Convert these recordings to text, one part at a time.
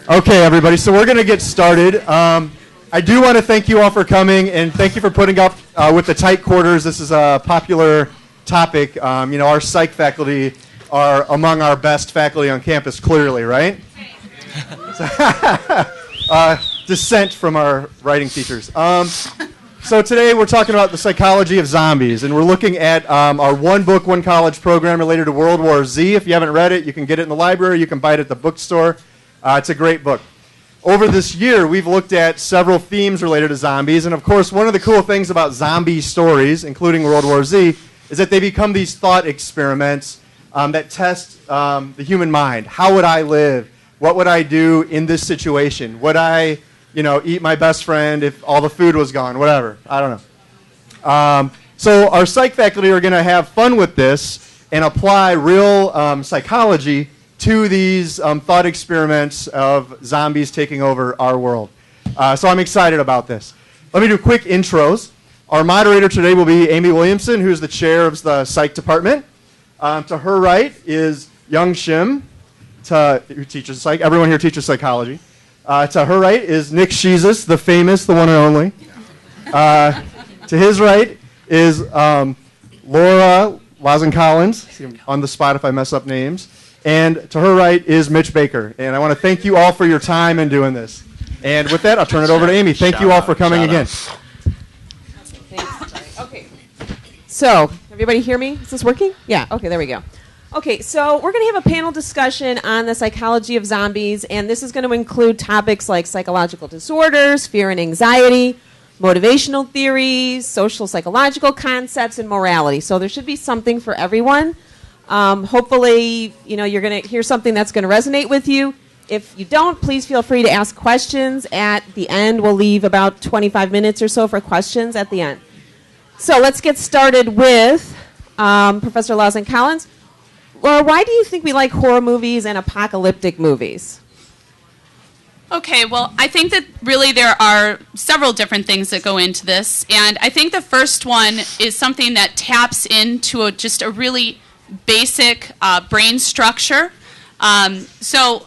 Okay, everybody, so we're going to get started. I do want to thank you all for coming, and thank you for putting up with the tight quarters. This is a popular topic. Our psych faculty are among our best faculty on campus, clearly, right? Dissent from our writing teachers. So today we're talking about the psychology of zombies, and we're looking at our One Book, One College program related to World War Z. If you haven't read it, you can get it in the library. You can buy it at the bookstore. It's a great book. Over this year, we've looked at several themes related to zombies, and of course, one of the cool things about zombie stories, including World War Z, is that they become these thought experiments that test the human mind. How would I live? What would I do in this situation? Would I, eat my best friend if all the food was gone? Whatever. I don't know. So our psych faculty are going to have fun with this and apply real psychology to these thought experiments of zombies taking over our world. So I'm excited about this. Let me do quick intros. Our moderator today will be Amy Williamson, who's the chair of the psych department. To her right is Young Shim, who teaches psych. Everyone here teaches psychology. To her right is Nick Shizis, the famous, the one and only. To his right is Laura Lazen-Collins. On the spot if I mess up names. And to her right is Mitch Baker. And I want to thank you all for your time in doing this. And with that, I'll turn it over to Amy. Thank you all for coming again. Thanks. Okay. So, everybody hear me? Is this working? Yeah. Okay, there we go. Okay, so we're going to have a panel discussion on the psychology of zombies, and this is going to include topics like psychological disorders, fear and anxiety, motivational theories, social psychological concepts, and morality. So there should be something for everyone. Hopefully, you're going to hear something that's going to resonate with you. If you don't, please feel free to ask questions at the end. We'll leave about 25 minutes or so for questions at the end. So let's get started with Professor Lazen-Collins. Laura, why do you think we like horror movies and apocalyptic movies? Okay, well, I think that really there are several different things that go into this. And I think the first one is something that taps into just a really basic brain structure. So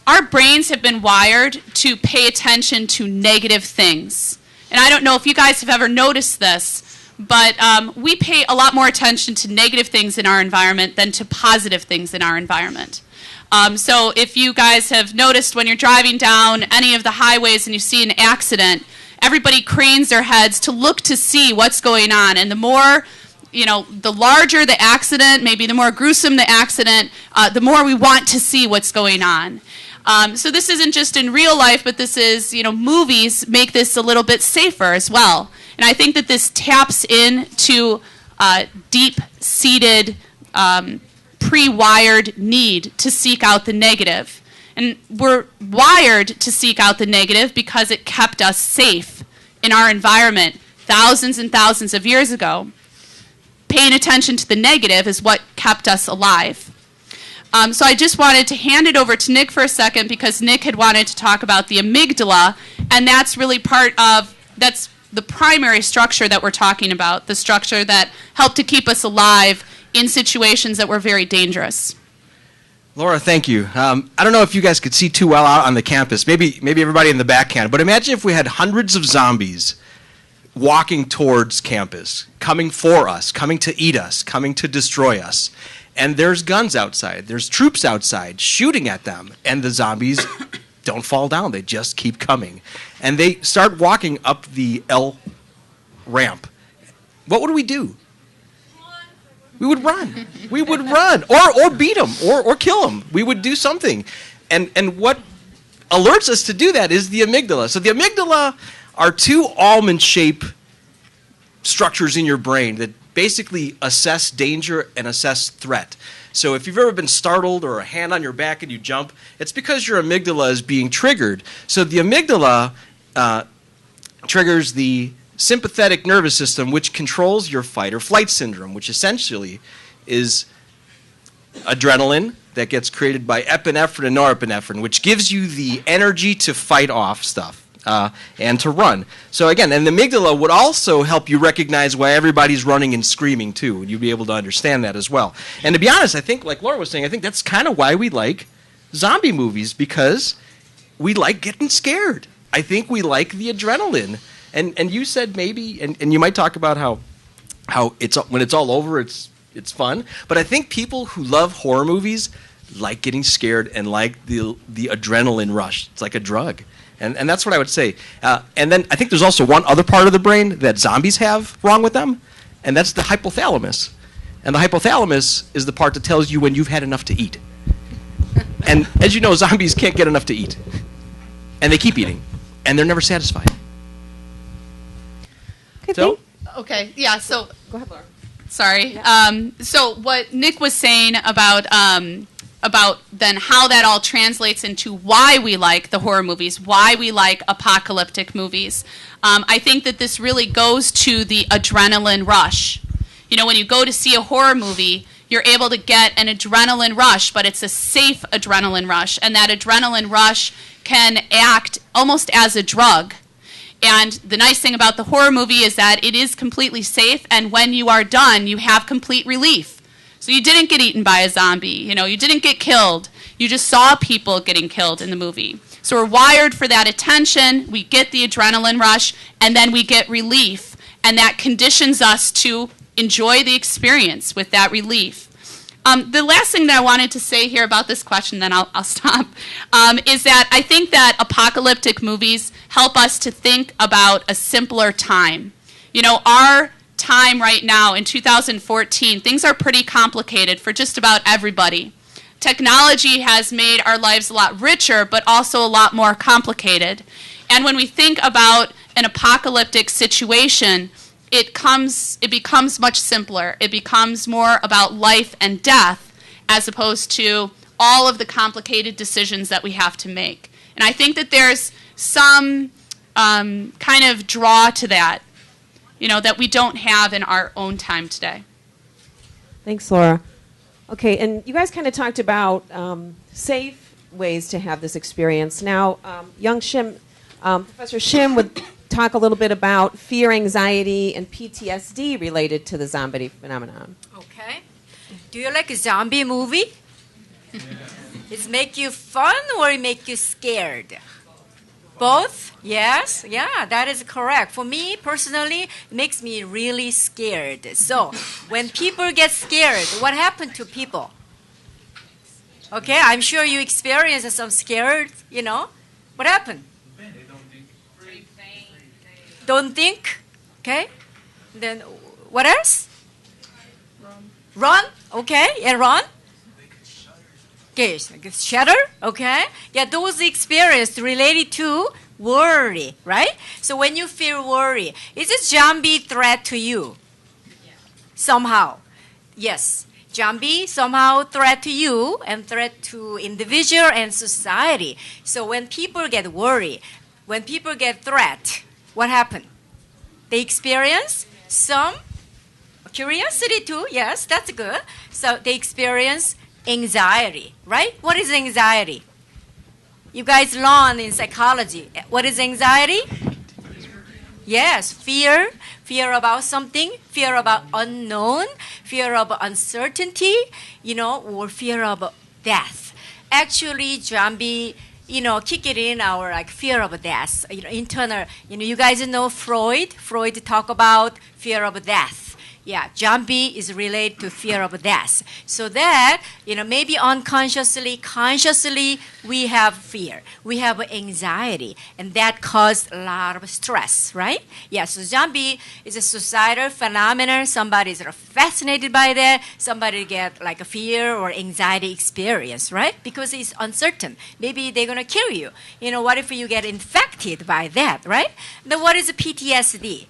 our brains have been wired to pay attention to negative things. And I don't know if you guys have ever noticed this, but we pay a lot more attention to negative things in our environment than to positive things in our environment. So if you guys have noticed when you're driving down any of the highways and you see an accident, everybody cranes their heads to look to see what's going on. And the more the larger the accident, maybe the more gruesome the accident, the more we want to see what's going on. So this isn't just in real life, but this is, movies make this a little bit safer as well. And I think that this taps into deep-seated, pre-wired need to seek out the negative. And we're wired to seek out the negative because it kept us safe in our environment thousands and thousands of years ago. Paying attention to the negative is what kept us alive. So I just wanted to hand it over to Nick for a second because Nick had wanted to talk about the amygdala, and that's really that's the primary structure that we're talking about, the structure that helped to keep us alive in situations that were very dangerous. Laura, thank you. I don't know if you guys could see too well out on the campus. Maybe everybody in the back can. But imagine if we had hundreds of zombies walking towards campus, coming for us, coming to eat us, coming to destroy us. And there's guns outside. There's troops outside shooting at them. And the zombies don't fall down. They just keep coming. And they start walking up the L ramp. What would we do? We would run. We would run. Or beat them. Or kill them. We would do something. And what alerts us to do that is the amygdala. So the amygdala are two almond-shaped structures in your brain that basically assess danger and assess threat. So if you've ever been startled or a hand on your back and you jump, it's because your amygdala is being triggered. So the amygdala triggers the sympathetic nervous system, which controls your fight or flight syndrome, which essentially is adrenaline that gets created by epinephrine and norepinephrine, which gives you the energy to fight off stuff. And to run. So again, and the amygdala would also help you recognize why everybody's running and screaming too, and you'd be able to understand that as well. And to be honest, I think, like Laura was saying, I think that's kind of why we like zombie movies because we like getting scared. I think we like the adrenaline. And you said maybe, and you might talk about how it's when it's all over, it's fun. But I think people who love horror movies like getting scared and like the adrenaline rush. It's like a drug. And that's what I would say. And then I think there's also one other part of the brain that zombies have wrong with them, and that's the hypothalamus. And the hypothalamus is the part that tells you when you've had enough to eat. And as you know, zombies can't get enough to eat. And they keep eating. And they're never satisfied. Okay, So, Okay, yeah, so go ahead, Laura. sorry. So what Nick was saying about then how that all translates into why we like the horror movies, why we like apocalyptic movies. I think that this really goes to the adrenaline rush. You know, when you go to see a horror movie, you're able to get an adrenaline rush, but it's a safe adrenaline rush, and that adrenaline rush can act almost as a drug. And the nice thing about the horror movie is that it is completely safe, and when you are done, you have complete relief. So you didn't get eaten by a zombie, you know, you didn't get killed. You just saw people getting killed in the movie. So we're wired for that attention, we get the adrenaline rush, and then we get relief. And that conditions us to enjoy the experience with that relief. The last thing that I wanted to say here about this question, then I'll stop, is that I think that apocalyptic movies help us to think about a simpler time. You know, our time right now in 2014, things are pretty complicated for just about everybody. Technology has made our lives a lot richer, but also a lot more complicated. And when we think about an apocalyptic situation, it becomes much simpler. It becomes more about life and death as opposed to all of the complicated decisions that we have to make. And I think that there's some kind of draw to that, you know, that we don't have in our own time today. Thanks, Laura. Okay, and you guys kind of talked about safe ways to have this experience. Now, young Shim, Professor Shim would talk a little bit about fear, anxiety, and PTSD related to the zombie phenomenon. Okay. Do you like a zombie movie? It make you fun or it make you scared? Both? Yes? Yeah, that is correct. For me, personally, it makes me really scared. So, when people get scared, what happened to people? Okay, I'm sure you experienced some scared, you know. What happened? Don't think. Okay. Then what else? Run. Okay. And run. Okay. Shudder. Okay. Yeah, those experiences related to worry, right? So when you feel worry, is this zombie threat to you? Somehow. Yes. Zombie somehow threat to you and threat to individual and society. So when people get worried, when people get threat, what happened? They experience some curiosity too. Yes, that's good. So they experience anxiety, right? What is anxiety? You guys learn in psychology. What is anxiety? Yes, fear. Fear about something. Fear about unknown. Fear of uncertainty, you know, or fear of death. Actually, zombie, you know, kick it in our like fear of death, you know, internal. You know, you guys know Freud. Freud talk about fear of death. Yeah, zombie is related to fear of death. So that, you know, maybe unconsciously, consciously, we have fear. We have anxiety. And that causes a lot of stress, right? Yeah, so zombie is a societal phenomenon. Somebody is fascinated by that. Somebody get like a fear or anxiety experience, right? Because it's uncertain. Maybe they're going to kill you. You know, what if you get infected by that, right? Then what is a PTSD?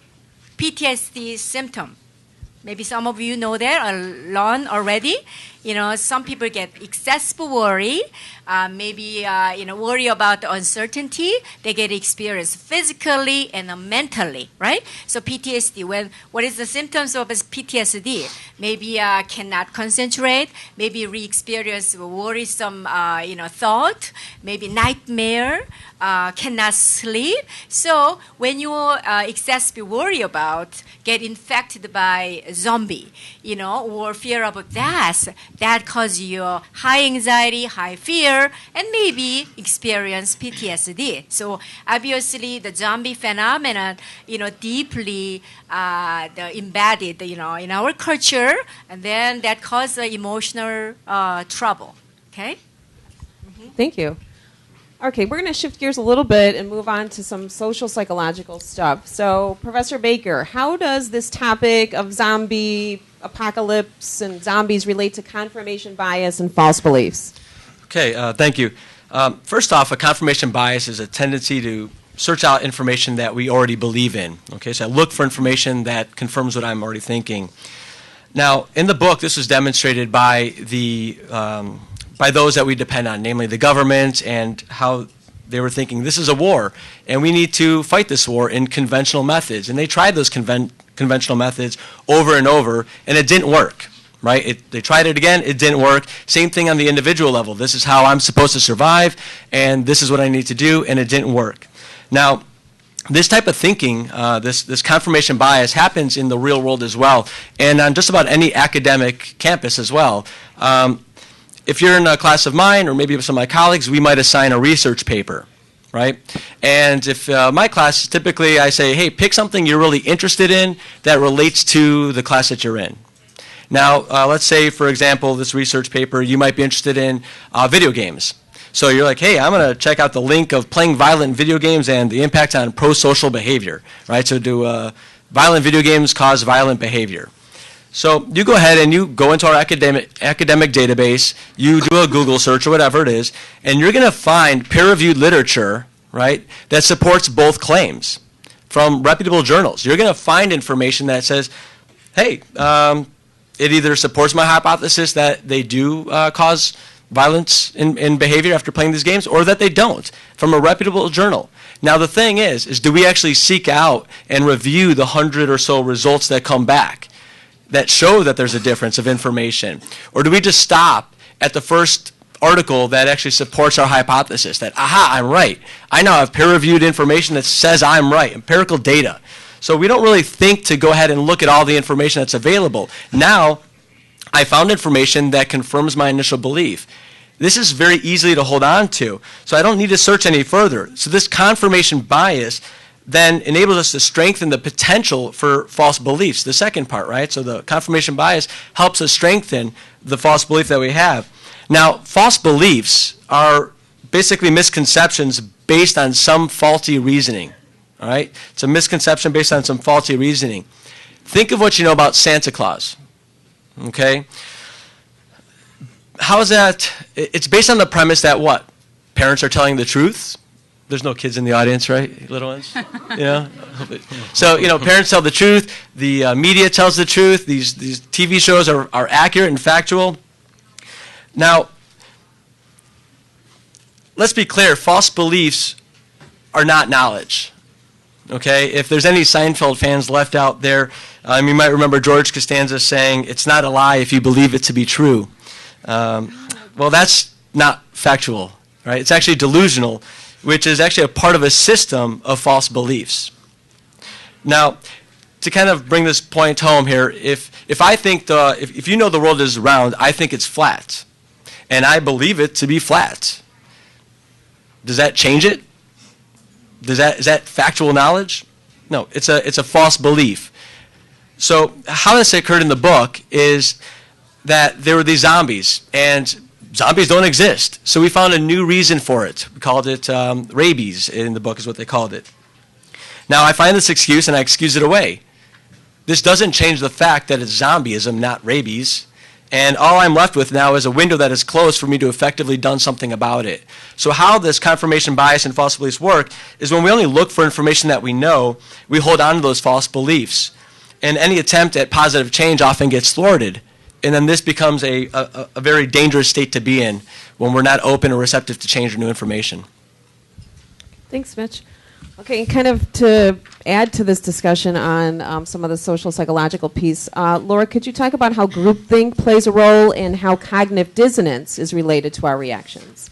PTSD symptom. Maybe some of you know that or learn already. You know, some people get excessive worry, worry about the uncertainty. They get experience physically and mentally, right? So PTSD, what is the symptoms of PTSD? Maybe cannot concentrate, maybe re-experience worrisome, thought, maybe nightmare, cannot sleep. So when you excessively worry about get infected by a zombie, you know, or fear of death, that cause you high anxiety, high fear, and maybe experience PTSD. So obviously, the zombie phenomenon, deeply embedded, in our culture, and then that causes emotional trouble. Okay. Thank you. Okay, we're going to shift gears a little bit and move on to some social psychological stuff. So, Professor Baker, how does this topic of zombie apocalypse and zombies relate to confirmation bias and false beliefs? Okay, thank you. First off, a confirmation bias is a tendency to search out information that we already believe in. Okay, so I look for information that confirms what I'm already thinking. Now, in the book, this was demonstrated by by those that we depend on, namely the government, and how they were thinking this is a war, and we need to fight this war in conventional methods. And they tried those conventional methods over and over, and it didn't work. Right? They tried it again, it didn't work. Same thing on the individual level. This is how I'm supposed to survive, and this is what I need to do, and it didn't work. Now, this type of thinking, this confirmation bias, happens in the real world as well, and on just about any academic campus as well. If you're in a class of mine, or maybe with some of my colleagues, we might assign a research paper, right? And if my class, typically I say, hey, pick something you're really interested in that relates to the class that you're in. Now, let's say, for example, this research paper, you might be interested in video games. So you're like, hey, I'm going to check out the link of playing violent video games and the impact on pro-social behavior, right? So do violent video games cause violent behavior? So you go ahead and you go into our academic database, you do a Google search or whatever it is, and you're going to find peer-reviewed literature, right, that supports both claims from reputable journals. You're going to find information that says, hey, it either supports my hypothesis that they do cause violence in behavior after playing these games, or that they don't, from a reputable journal. Now the thing is do we actually seek out and review the 100 or so results that come back that show that there's a difference of information? Or do we just stop at the first article that actually supports our hypothesis, that, aha, I'm right. I now have peer-reviewed information that says I'm right, empirical data. So we don't really think to go ahead and look at all the information that's available. Now, I found information that confirms my initial belief. This is very easy to hold on to, so I don't need to search any further. So this confirmation bias then enables us to strengthen the potential for false beliefs, the second part, right? So the confirmation bias helps us strengthen the false belief that we have. Now, false beliefs are basically misconceptions based on some faulty reasoning, all right? It's a misconception based on some faulty reasoning. Think of what you know about Santa Claus, okay? How is that? It's based on the premise that what? Parents are telling the truth. There's no kids in the audience, right, little ones? So, parents tell the truth. The media tells the truth. These TV shows are accurate and factual. Now, let's be clear. False beliefs are not knowledge. Okay? If there's any Seinfeld fans left out there, you might remember George Costanza saying, "It's not a lie if you believe it to be true." Well, that's not factual, right? It's actually delusional, which is actually a part of a system of false beliefs. Now, to kind of bring this point home here, if I think if you know the world is round, I think it's flat, and I believe it to be flat. Does that change it? Is that factual knowledge? No, it's a false belief. So how this occurred in the book is that there were these zombies, and zombies don't exist. So we found a new reason for it. We called it rabies in the book is what they called it. Now I find this excuse and I excuse it away. This doesn't change the fact that it's zombieism, not rabies. And all I'm left with now is a window that is closed for me to effectively done something about it. So how this confirmation bias and false beliefs work is when we only look for information that we know, we hold on to those false beliefs. And any attempt at positive change often gets thwarted. And then this becomes a very dangerous state to be in when we're not open or receptive to change or new information. Thanks, Mitch. Okay, kind of to add to this discussion on some of the social psychological piece, Laura, could you talk about how groupthink plays a role and how cognitive dissonance is related to our reactions?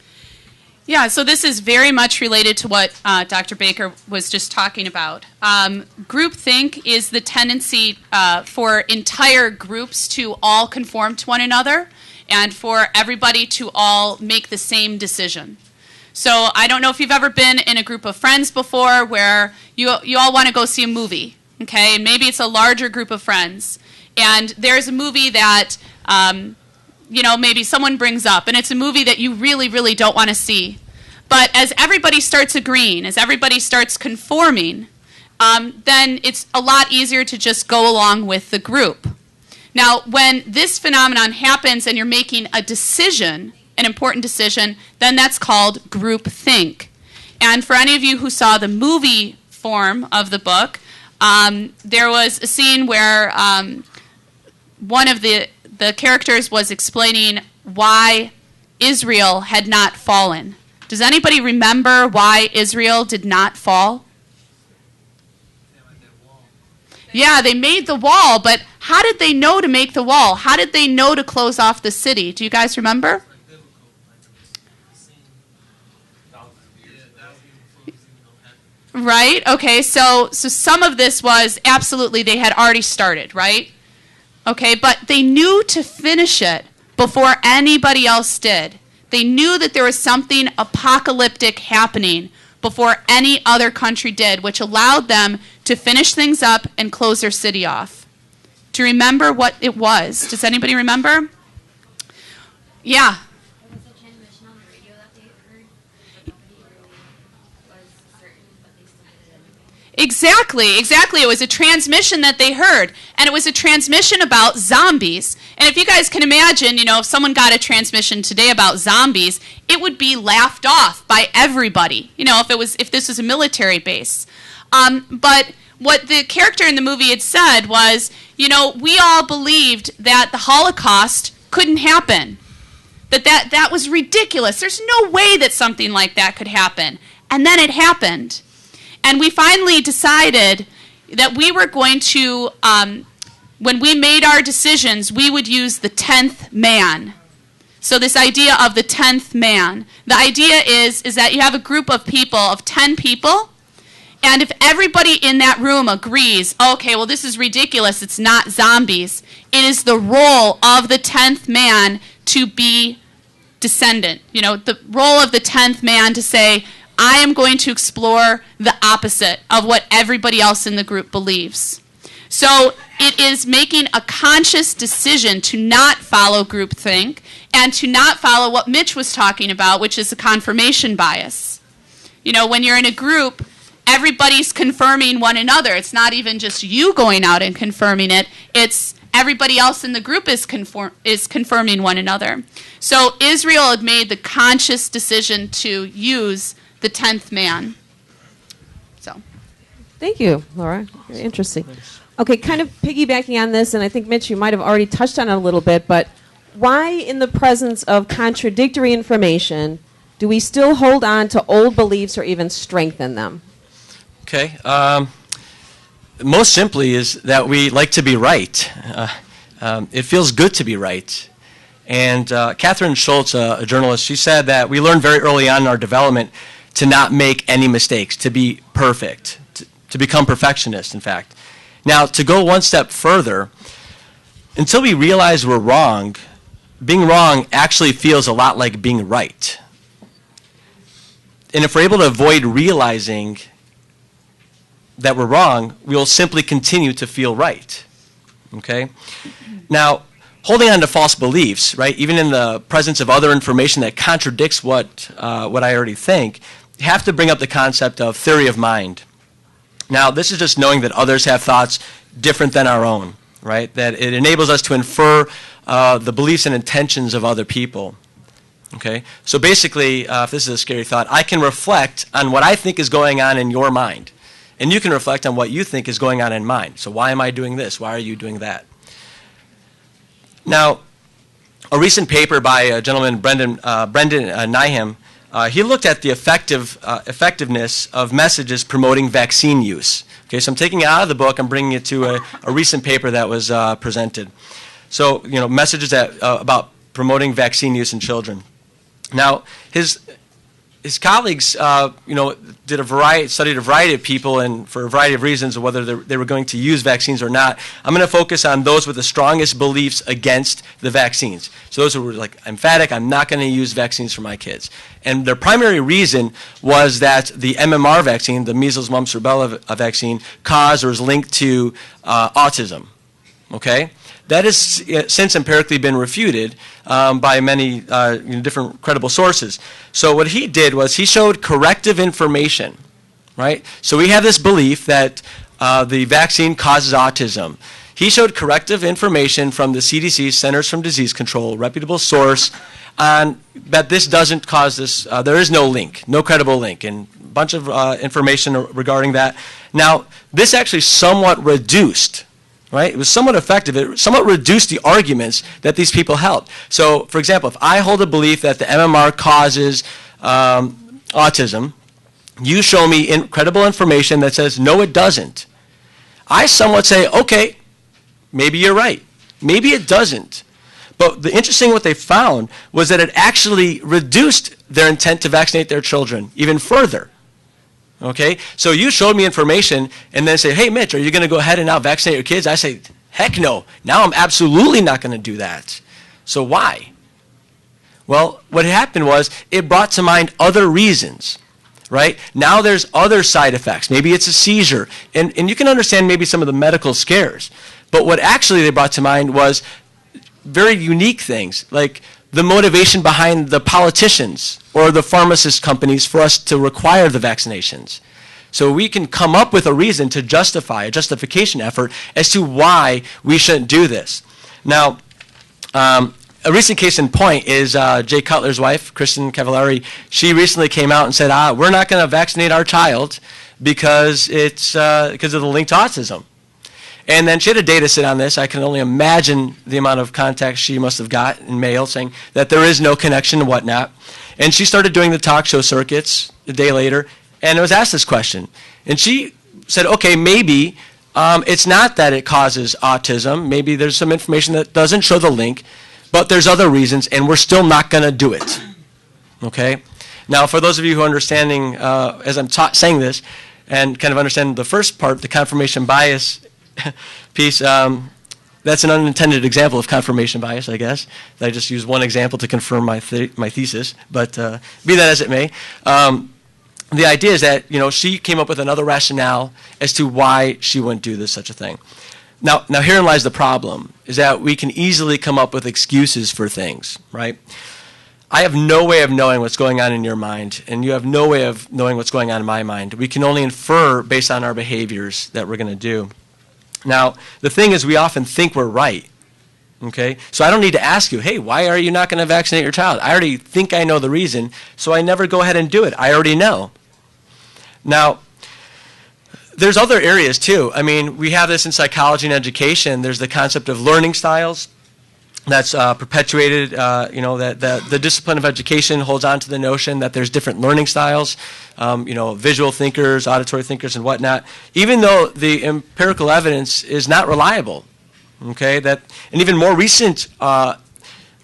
Yeah, so this is very much related to what Dr. Baker was just talking about. Groupthink is the tendency for entire groups to all conform to one another. and for everybody to all make the same decision. So I don't know if you've ever been in a group of friends before where you all want to go see a movie, okay? Maybe it's a larger group of friends, and there's a movie that, maybe someone brings up, and it's a movie that you really, really don't want to see. But as everybody starts agreeing, as everybody starts conforming, then it's a lot easier to just go along with the group. Now, when this phenomenon happens and you're making a decision, an important decision, then that's called groupthink. And for any of you who saw the movie form of the book, there was a scene where one of the characters was explaining why Israel had not fallen. Does anybody remember why Israel did not fall? Yeah, they made the wall, but how did they know to make the wall? How did they know to close off the city? Do you guys remember? Right? Okay, so some of this was absolutely they had already started, right? Okay, but they knew to finish it before anybody else did. They knew that there was something apocalyptic happening before any other country did, which allowed them to finish things up and close their city off. Do you remember what it was? Does anybody remember? Yeah. It was a transmission on the radio that they heard, but nobody really was certain, but they still did it anyway. Exactly. It was a transmission that they heard, and it was a transmission about zombies. And if you guys can imagine, if someone got a transmission today about zombies, it would be laughed off by everybody. If this was a military base. But what the character in the movie had said was, we all believed that the Holocaust couldn't happen. That was ridiculous. There's no way that something like that could happen. And then it happened. And we finally decided that we were going to, when we made our decisions, we would use the 10th man. So this idea of the 10th man. The idea is that you have a group of people, of 10 people, and if everybody in that room agrees, okay, well, this is ridiculous, it's not zombies, it is the role of the 10th man to be descendant. The role of the 10th man to say, I am going to explore the opposite of what everybody else in the group believes. So it is making a conscious decision to not follow groupthink and to not follow what Mitch was talking about, which is a confirmation bias. When you're in a group, everybody's confirming one another. It's not even just you going out and confirming it. It's everybody else in the group is confirming one another. So Israel had made the conscious decision to use the 10th man. So, Thank you, Laura. Very interesting. Okay, kind of piggybacking on this, and I think, Mitch, you might have already touched on it a little bit, but why, in the presence of contradictory information, do we still hold on to old beliefs or even strengthen them? Okay. Most simply is that we like to be right. It feels good to be right. And Catherine Schultz, a journalist, she said that we learned very early on in our development to not make any mistakes, to be perfect, to become perfectionists, in fact. Now, to go one step further, until we realize we're wrong, being wrong actually feels a lot like being right. And if we're able to avoid realizing that we're wrong, we'll simply continue to feel right. Okay? Now, holding on to false beliefs, right, even in the presence of other information that contradicts what I already think, you have to bring up the concept of theory of mind. Now, this is just knowing that others have thoughts different than our own, right? That it enables us to infer the beliefs and intentions of other people. Okay? So basically, if this is a scary thought, I can reflect on what I think is going on in your mind. And you can reflect on what you think is going on in mine. So why am I doing this? Why are you doing that? Now, a recent paper by a gentleman, Brendan Nyhan, he looked at the effectiveness of messages promoting vaccine use. Okay, so I'm taking it out of the book. I'm bringing it to a recent paper that was presented. So, messages about promoting vaccine use in children. Now, his his colleagues, studied a variety of people, and for a variety of reasons, whether they were going to use vaccines or not. I'm going to focus on those with the strongest beliefs against the vaccines. So those who were like emphatic, I'm not going to use vaccines for my kids. And their primary reason was that the MMR vaccine, the measles, mumps, rubella vaccine, caused or is linked to autism. Okay? That has since empirically been refuted by many different credible sources. So what he did was he showed corrective information, right? So we have this belief that the vaccine causes autism. He showed corrective information from the CDC, Centers for Disease Control, reputable source, on that this doesn't cause this. There is no link, no credible link, and a bunch of information regarding that. Now, this actually somewhat reduced. Right? It was somewhat effective. It somewhat reduced the arguments that these people held. So, for example, if I hold a belief that the MMR causes autism, you show me credible information that says, no, it doesn't. I somewhat say, okay, maybe you're right. Maybe it doesn't. But the interesting what they found was that it actually reduced their intent to vaccinate their children even further. Okay, so you showed me information and then say, hey, Mitch, are you going to go ahead and now vaccinate your kids? I say, heck no. Now I'm absolutely not going to do that. So why? Well, what happened was it brought to mind other reasons, right? Now there's other side effects. Maybe it's a seizure. And you can understand maybe some of the medical scares. But what actually they brought to mind was very unique things, like the motivation behind the politicians or the pharmacist companies for us to require the vaccinations. So we can come up with a reason to justify, a justification effort as to why we shouldn't do this. Now, a recent case in point is Jay Cutler's wife, Kristen Cavallari. She recently came out and said, we're not going to vaccinate our child because because of the link to autism. And then she had a data set on this. I can only imagine the amount of contacts she must have got in mail saying that there is no connection and whatnot. And she started doing the talk show circuits a day later, and it was asked this question. And she said, okay, maybe it's not that it causes autism. Maybe there's some information that doesn't show the link, but there's other reasons, and we're still not going to do it. Okay? Now, for those of you who are understanding, as I'm saying this, and kind of understand the first part, the confirmation bias piece, that's an unintended example of confirmation bias, I guess. I just used one example to confirm my thesis, but be that as it may. The idea is that she came up with another rationale as to why she wouldn't do such a thing. Now herein lies the problem, is that we can easily come up with excuses for things, right? I have no way of knowing what's going on in your mind, and you have no way of knowing what's going on in my mind. We can only infer based on our behaviors that we're going to do. Now, the thing is, we often think we're right, okay? So I don't need to ask you, hey, why are you not going to vaccinate your child? I already think I know the reason, so I never go ahead and do it. I already know. Now, there's other areas, too. I mean, we have this in psychology and education. There's the concept of learning styles that's perpetuated, that the discipline of education holds on to the notion that there's different learning styles, visual thinkers, auditory thinkers, and whatnot, even though the empirical evidence is not reliable, okay? And even more recent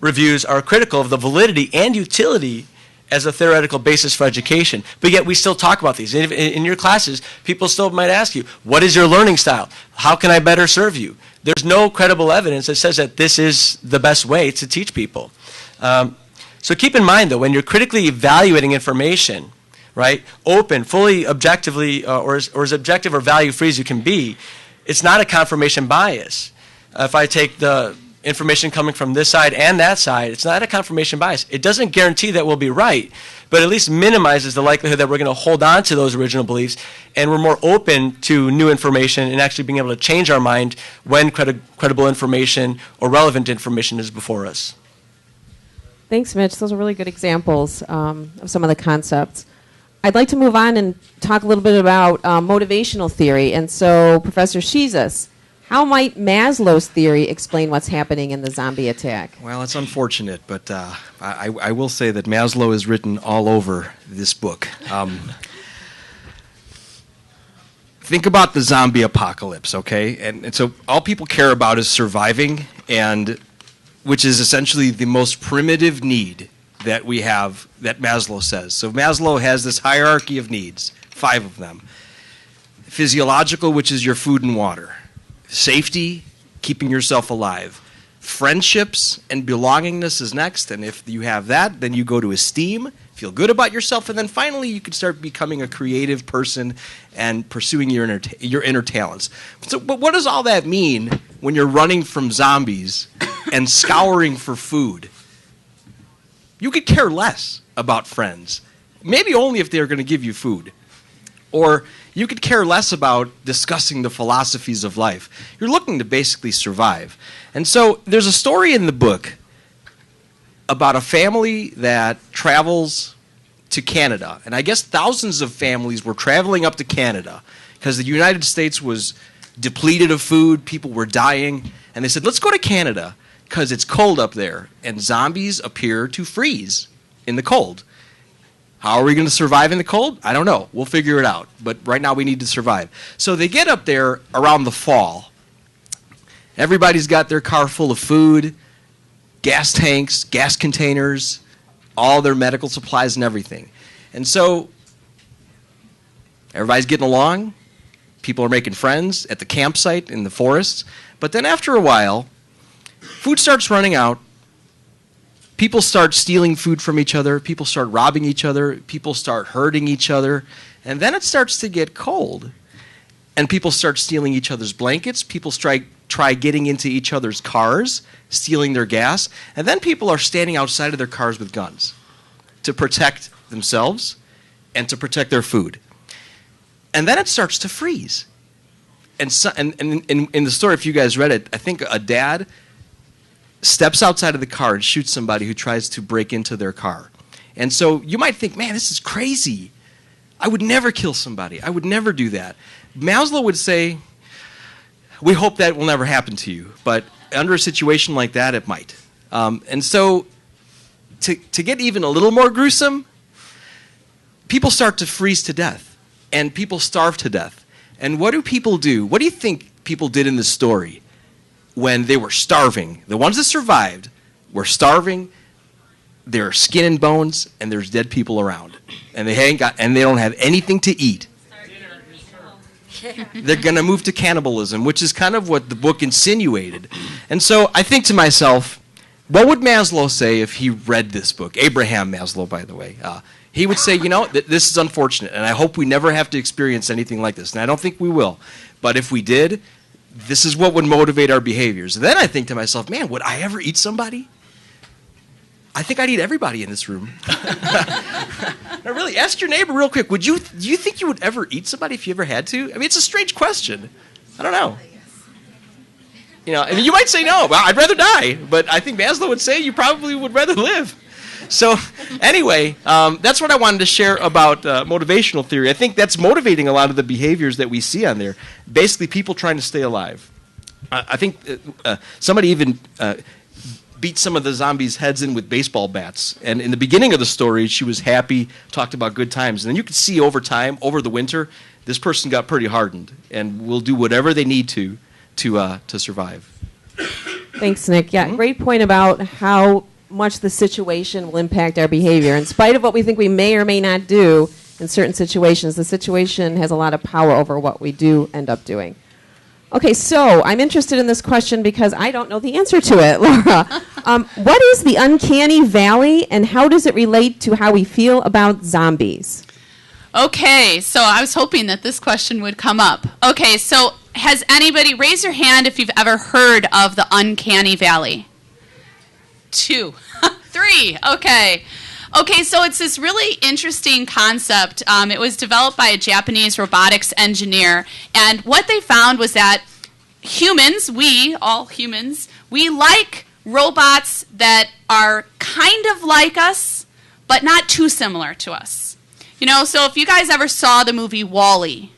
reviews are critical of the validity and utility as a theoretical basis for education. But yet we still talk about these. In your classes, people still might ask you, what is your learning style? How can I better serve you? There's no credible evidence that says that this is the best way to teach people. So keep in mind, though, when you're critically evaluating information, right, open, fully objectively, or as objective or value-free as you can be, it's not a confirmation bias. If I take the information coming from this side and that side, it's not a confirmation bias. It doesn't guarantee that we'll be right, but at least minimizes the likelihood that we're going to hold on to those original beliefs, and we're more open to new information and actually being able to change our mind when credible information or relevant information is before us. Thanks, Mitch. Those are really good examples of some of the concepts. I'd like to move on and talk a little bit about motivational theory. And so, Professor Shizas, how might Maslow's theory explain what's happening in the zombie attack? Well, it's unfortunate, but I will say that Maslow is written all over this book. Think about the zombie apocalypse, okay? And so all people care about is surviving, and which is essentially the most primitive need that we have that Maslow says. So Maslow has this hierarchy of needs, 5 of them. Physiological, which is your food and water. Safety, keeping yourself alive. Friendships and belongingness is next, and if you have that, then you go to esteem, feel good about yourself, and then finally you can start becoming a creative person and pursuing your inner talents. So, but what does all that mean when you're running from zombies and scouring for food? You could care less about friends, maybe only if they're going to give you food. Or you could care less about discussing the philosophies of life. You're looking to basically survive. And so there's a story in the book about a family that travels to Canada. And I guess thousands of families were traveling up to Canada because the United States was depleted of food, people were dying, and they said, let's go to Canada because it's cold up there, and zombies appear to freeze in the cold. How are we going to survive in the cold? I don't know. We'll figure it out. But right now we need to survive. So they get up there around the fall. Everybody's got their car full of food, gas tanks, gas containers, all their medical supplies and everything. And so everybody's getting along. People are making friends at the campsite in the forest. But then after a while, food starts running out. People start stealing food from each other. People start robbing each other. People start hurting each other. And then it starts to get cold. And people start stealing each other's blankets. People try getting into each other's cars, stealing their gas. And then people are standing outside of their cars with guns to protect themselves and to protect their food. And then it starts to freeze. And in the story, if you guys read it, I think a dad steps outside of the car and shoots somebody who tries to break into their car. And so you might think, man, this is crazy. I would never kill somebody. I would never do that. Maslow would say, we hope that will never happen to you. But under a situation like that, it might. And so to get even a little more gruesome, people start to freeze to death. And people starve to death. And what do people do? What do you think people did in this story? When they were starving, the ones that survived were starving. They're skin and bones, and there's dead people around, and they don't have anything to eat. They're going to move to cannibalism, which is kind of what the book insinuated. And so I think to myself, what would Maslow say if he read this book? Abraham Maslow, by the way. He would say, this is unfortunate, and I hope we never have to experience anything like this. And I don't think we will. But if we did, this is what would motivate our behaviors. And then I think to myself, man, would I ever eat somebody? I think I'd eat everybody in this room. Now, really, ask your neighbor real quick. Do you think you would ever eat somebody if you ever had to? I mean, it's a strange question. I don't know. You might say no. Well, I'd rather die. But I think Maslow would say you probably would rather live. So anyway, that's what I wanted to share about motivational theory. I think that's motivating a lot of the behaviors that we see on there. Basically, people trying to stay alive. I think somebody even beat some of the zombies' heads in with baseball bats. And in the beginning of the story, she was happy, talked about good times. And then you could see over time, over the winter, this person got pretty hardened and will do whatever they need to survive. Thanks, Nick. Yeah, great point about how much the situation will impact our behavior. In spite of what we think we may or may not do in certain situations, the situation has a lot of power over what we do end up doing. Okay, so I'm interested in this question because I don't know the answer to it, Laura. What is the uncanny valley, and how does it relate to how we feel about zombies? Okay, so I was hoping that this question would come up. Okay, so has anybody, raise your hand if you've ever heard of the uncanny valley? 2, 3, okay. Okay, so it's this really interesting concept. It was developed by a Japanese robotics engineer, and what they found was that humans, all humans, we like robots that are kind of like us, but not too similar to us. So if you guys ever saw the movie WALL-E,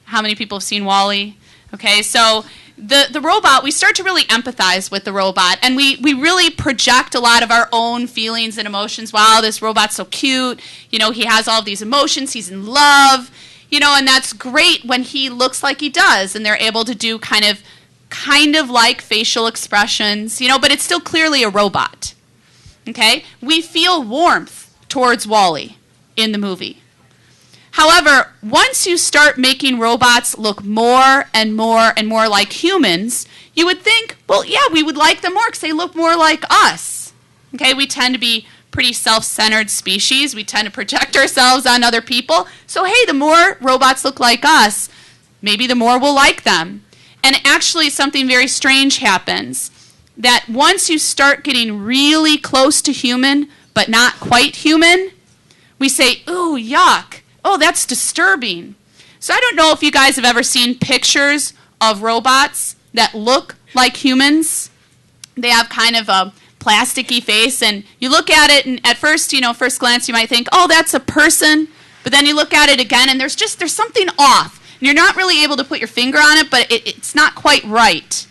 how many people have seen WALL-E? Okay, so the robot, we start to really empathize with the robot, and we really project a lot of our own feelings and emotions. Wow, this robot's so cute. He has all of these emotions. He's in love. And that's great when he looks like he does, and they're able to do kind of like facial expressions, but it's still clearly a robot. Okay? We feel warmth towards Wall-E in the movie. However, once you start making robots look more and more and more like humans, you would think, well, yeah, we would like them more because they look more like us. Okay? We tend to be pretty self-centered species. We tend to project ourselves on other people. So, hey, the more robots look like us, maybe the more we'll like them. And actually, something very strange happens. That once you start getting really close to human, but not quite human, we say, ooh, yuck. Oh, that's disturbing. So I don't know if you guys have ever seen pictures of robots that look like humans. They have kind of a plasticky face, and you look at it, and at first, first glance, you might think, oh, that's a person. But then you look at it again, and there's something off. And you're not really able to put your finger on it, but it's not quite right.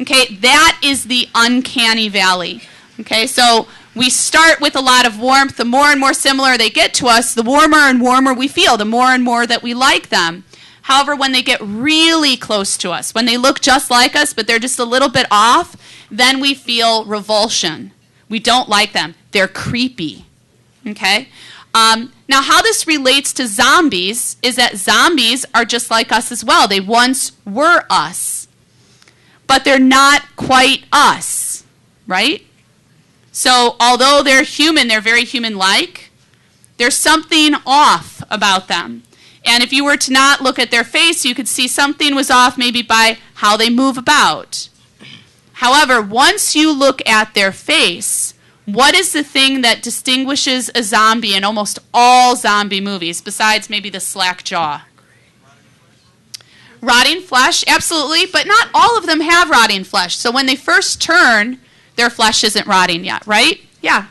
Okay, that is the uncanny valley. Okay, so we start with a lot of warmth. The more and more similar they get to us, the warmer and warmer we feel, the more and more that we like them. However, when they get really close to us, when they look just like us, but they're just a little bit off, then we feel revulsion. We don't like them. They're creepy. Okay? Now, how this relates to zombies is that zombies are just like us as well. They once were us, but they're not quite us, right? So although they're human, they're very human-like, there's something off about them. And if you were to not look at their face, you could see something was off maybe by how they move about. However, once you look at their face, what is the thing that distinguishes a zombie in almost all zombie movies, besides maybe the slack jaw? Rotting flesh, absolutely, but not all of them have rotting flesh. So when they first turn, their flesh isn't rotting yet, right? Yeah.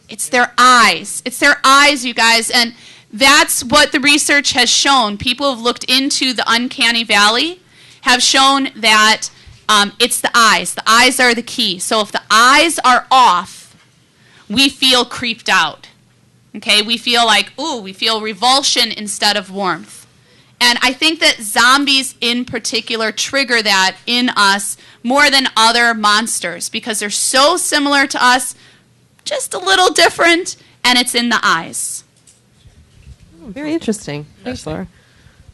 It's their eyes. It's their eyes, you guys, and that's what the research has shown. People who have looked into the uncanny valley have shown that it's the eyes. The eyes are the key. So if the eyes are off, we feel creeped out. Okay, we feel like, ooh, we feel revulsion instead of warmth. And I think that zombies in particular trigger that in us more than other monsters because they're so similar to us, just a little different, and it's in the eyes. Oh, very interesting. Thanks, Laura.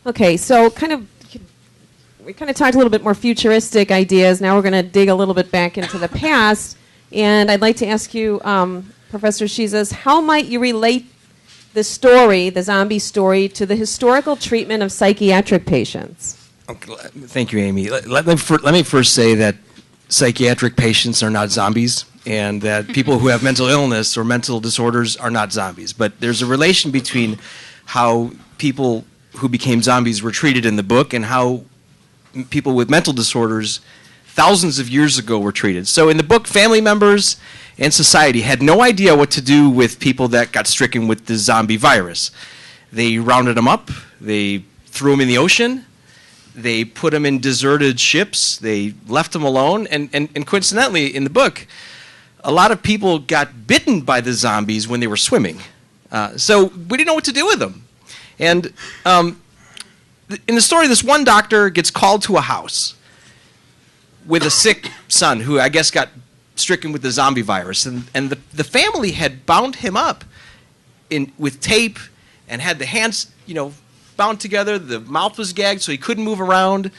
Okay, so we kind of talked a little bit more futuristic ideas. Now we're going to dig a little bit back into the past. And I'd like to ask you, Professor Shizas, how might you relate the story, the zombie story, to the historical treatment of psychiatric patients? Okay, thank you, Amy. Let me first say that psychiatric patients are not zombies, and that people who have mental illness or mental disorders are not zombies. But there's a relation between how people who became zombies were treated in the book and how people with mental disorders thousands of years ago were treated. So in the book, family members and society had no idea what to do with people that got stricken with the zombie virus. They rounded them up, they threw them in the ocean, they put them in deserted ships, they left them alone, and coincidentally, in the book, a lot of people got bitten by the zombies when they were swimming. So we didn't know what to do with them. And in the story, this one doctor gets called to a house with a sick son who I guess got stricken with the zombie virus. And the family had bound him up with tape and had the hands, bound together. The mouth was gagged so he couldn't move around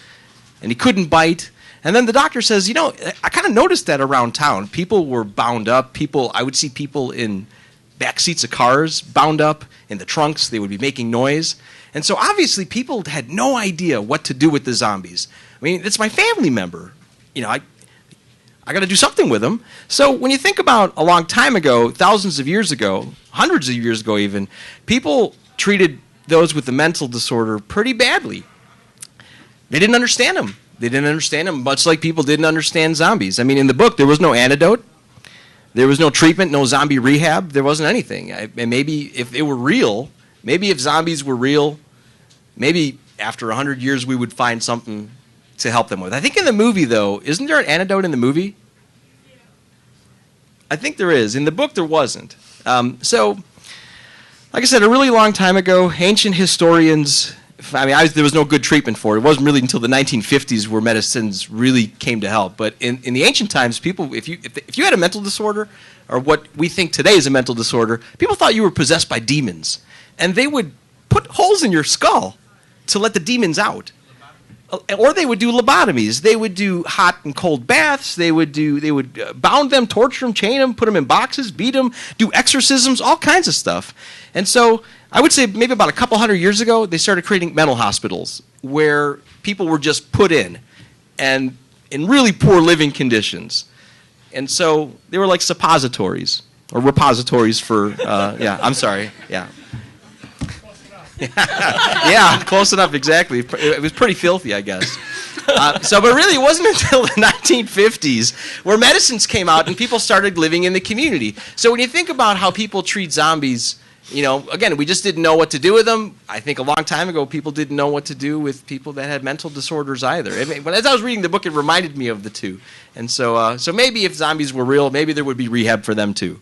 and he couldn't bite. And then the doctor says, I kind of noticed that around town. People were bound up. I would see people in back seats of cars bound up in the trunks. They would be making noise. And so obviously people had no idea what to do with the zombies. I mean, it's my family member. I got to do something with them. So when you think about a long time ago, thousands of years ago, hundreds of years ago even, people treated those with the mental disorder pretty badly. They didn't understand them. They didn't understand them much like people didn't understand zombies. I mean, in the book, there was no antidote. There was no treatment, no zombie rehab. There wasn't anything. And maybe if it were real, maybe if zombies were real, maybe after 100 years we would find something to help them with. I think in the movie, though, isn't there an antidote in the movie? I think there is. In the book, there wasn't. So, like I said, a really long time ago, ancient historians, there was no good treatment for it. It wasn't really until the 1950s where medicines really came to help. But in the ancient times, people, if you had a mental disorder or what we think today is a mental disorder, people thought you were possessed by demons. And they would put holes in your skull to let the demons out. Or they would do lobotomies. They would do hot and cold baths. They would bound them, torture them, chain them, put them in boxes, beat them, do exorcisms, all kinds of stuff. And so I would say maybe about a couple hundred years ago, they started creating mental hospitals where people were just put in and in really poor living conditions. And so they were like suppositories or repositories for, I'm sorry, yeah. Yeah, close enough, exactly. It was pretty filthy, I guess. But really, it wasn't until the 1950s where medicines came out and people started living in the community. So when you think about how people treat zombies, again, we just didn't know what to do with them. I think a long time ago, people didn't know what to do with people that had mental disorders either. But as I was reading the book, it reminded me of the two. And so maybe if zombies were real, maybe there would be rehab for them too.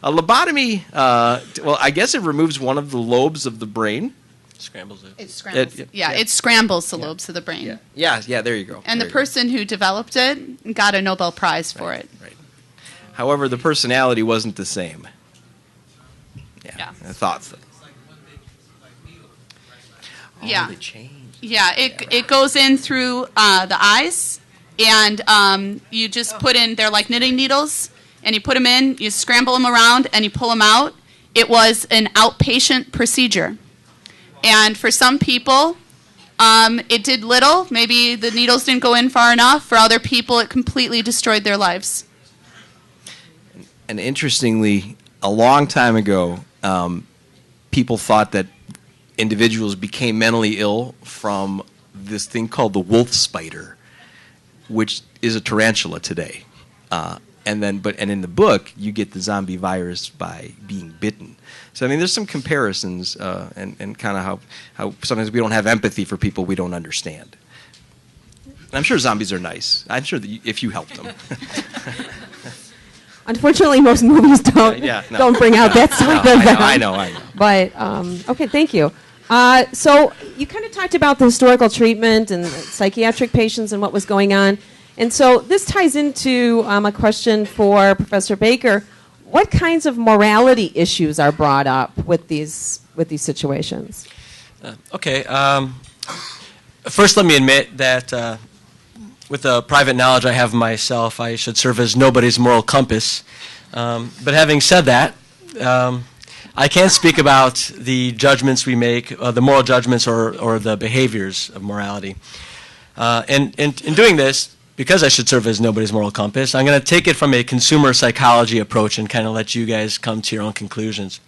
A lobotomy, I guess it removes one of the lobes of the brain. Scrambles it. It scrambles. It scrambles the lobes of the brain. Yeah, there you go. And the person who developed it got a Nobel Prize for it. Right. However, the personality wasn't the same. Yeah. I thought so. Yeah. They changed. Yeah, it goes in through the eyes, and you just put in, they're like knitting needles, and you put them in, you scramble them around, and you pull them out. It was an outpatient procedure. And for some people, it did little. Maybe the needles didn't go in far enough. For other people, it completely destroyed their lives. And interestingly, a long time ago, people thought that individuals became mentally ill from this thing called the wolf spider, which is a tarantula today. And in the book, you get the zombie virus by being bitten. So I mean, there's some comparisons, and kind of how sometimes we don't have empathy for people we don't understand. And I'm sure zombies are nice. I'm sure that if you helped them. Unfortunately, most movies don't bring out that side of them. I know. But okay, thank you. So you kind of talked about the historical treatment and psychiatric patients and what was going on. And so this ties into a question for Professor Baker. What kinds of morality issues are brought up with these situations? Okay. First, let me admit that with the private knowledge I have of myself, I should serve as nobody's moral compass. But having said that, I can't speak about the judgments we make, the moral judgments or the behaviors of morality. And in doing this, because I should serve as nobody's moral compass, I'm going to take it from a consumer psychology approach and kind of let you guys come to your own conclusions.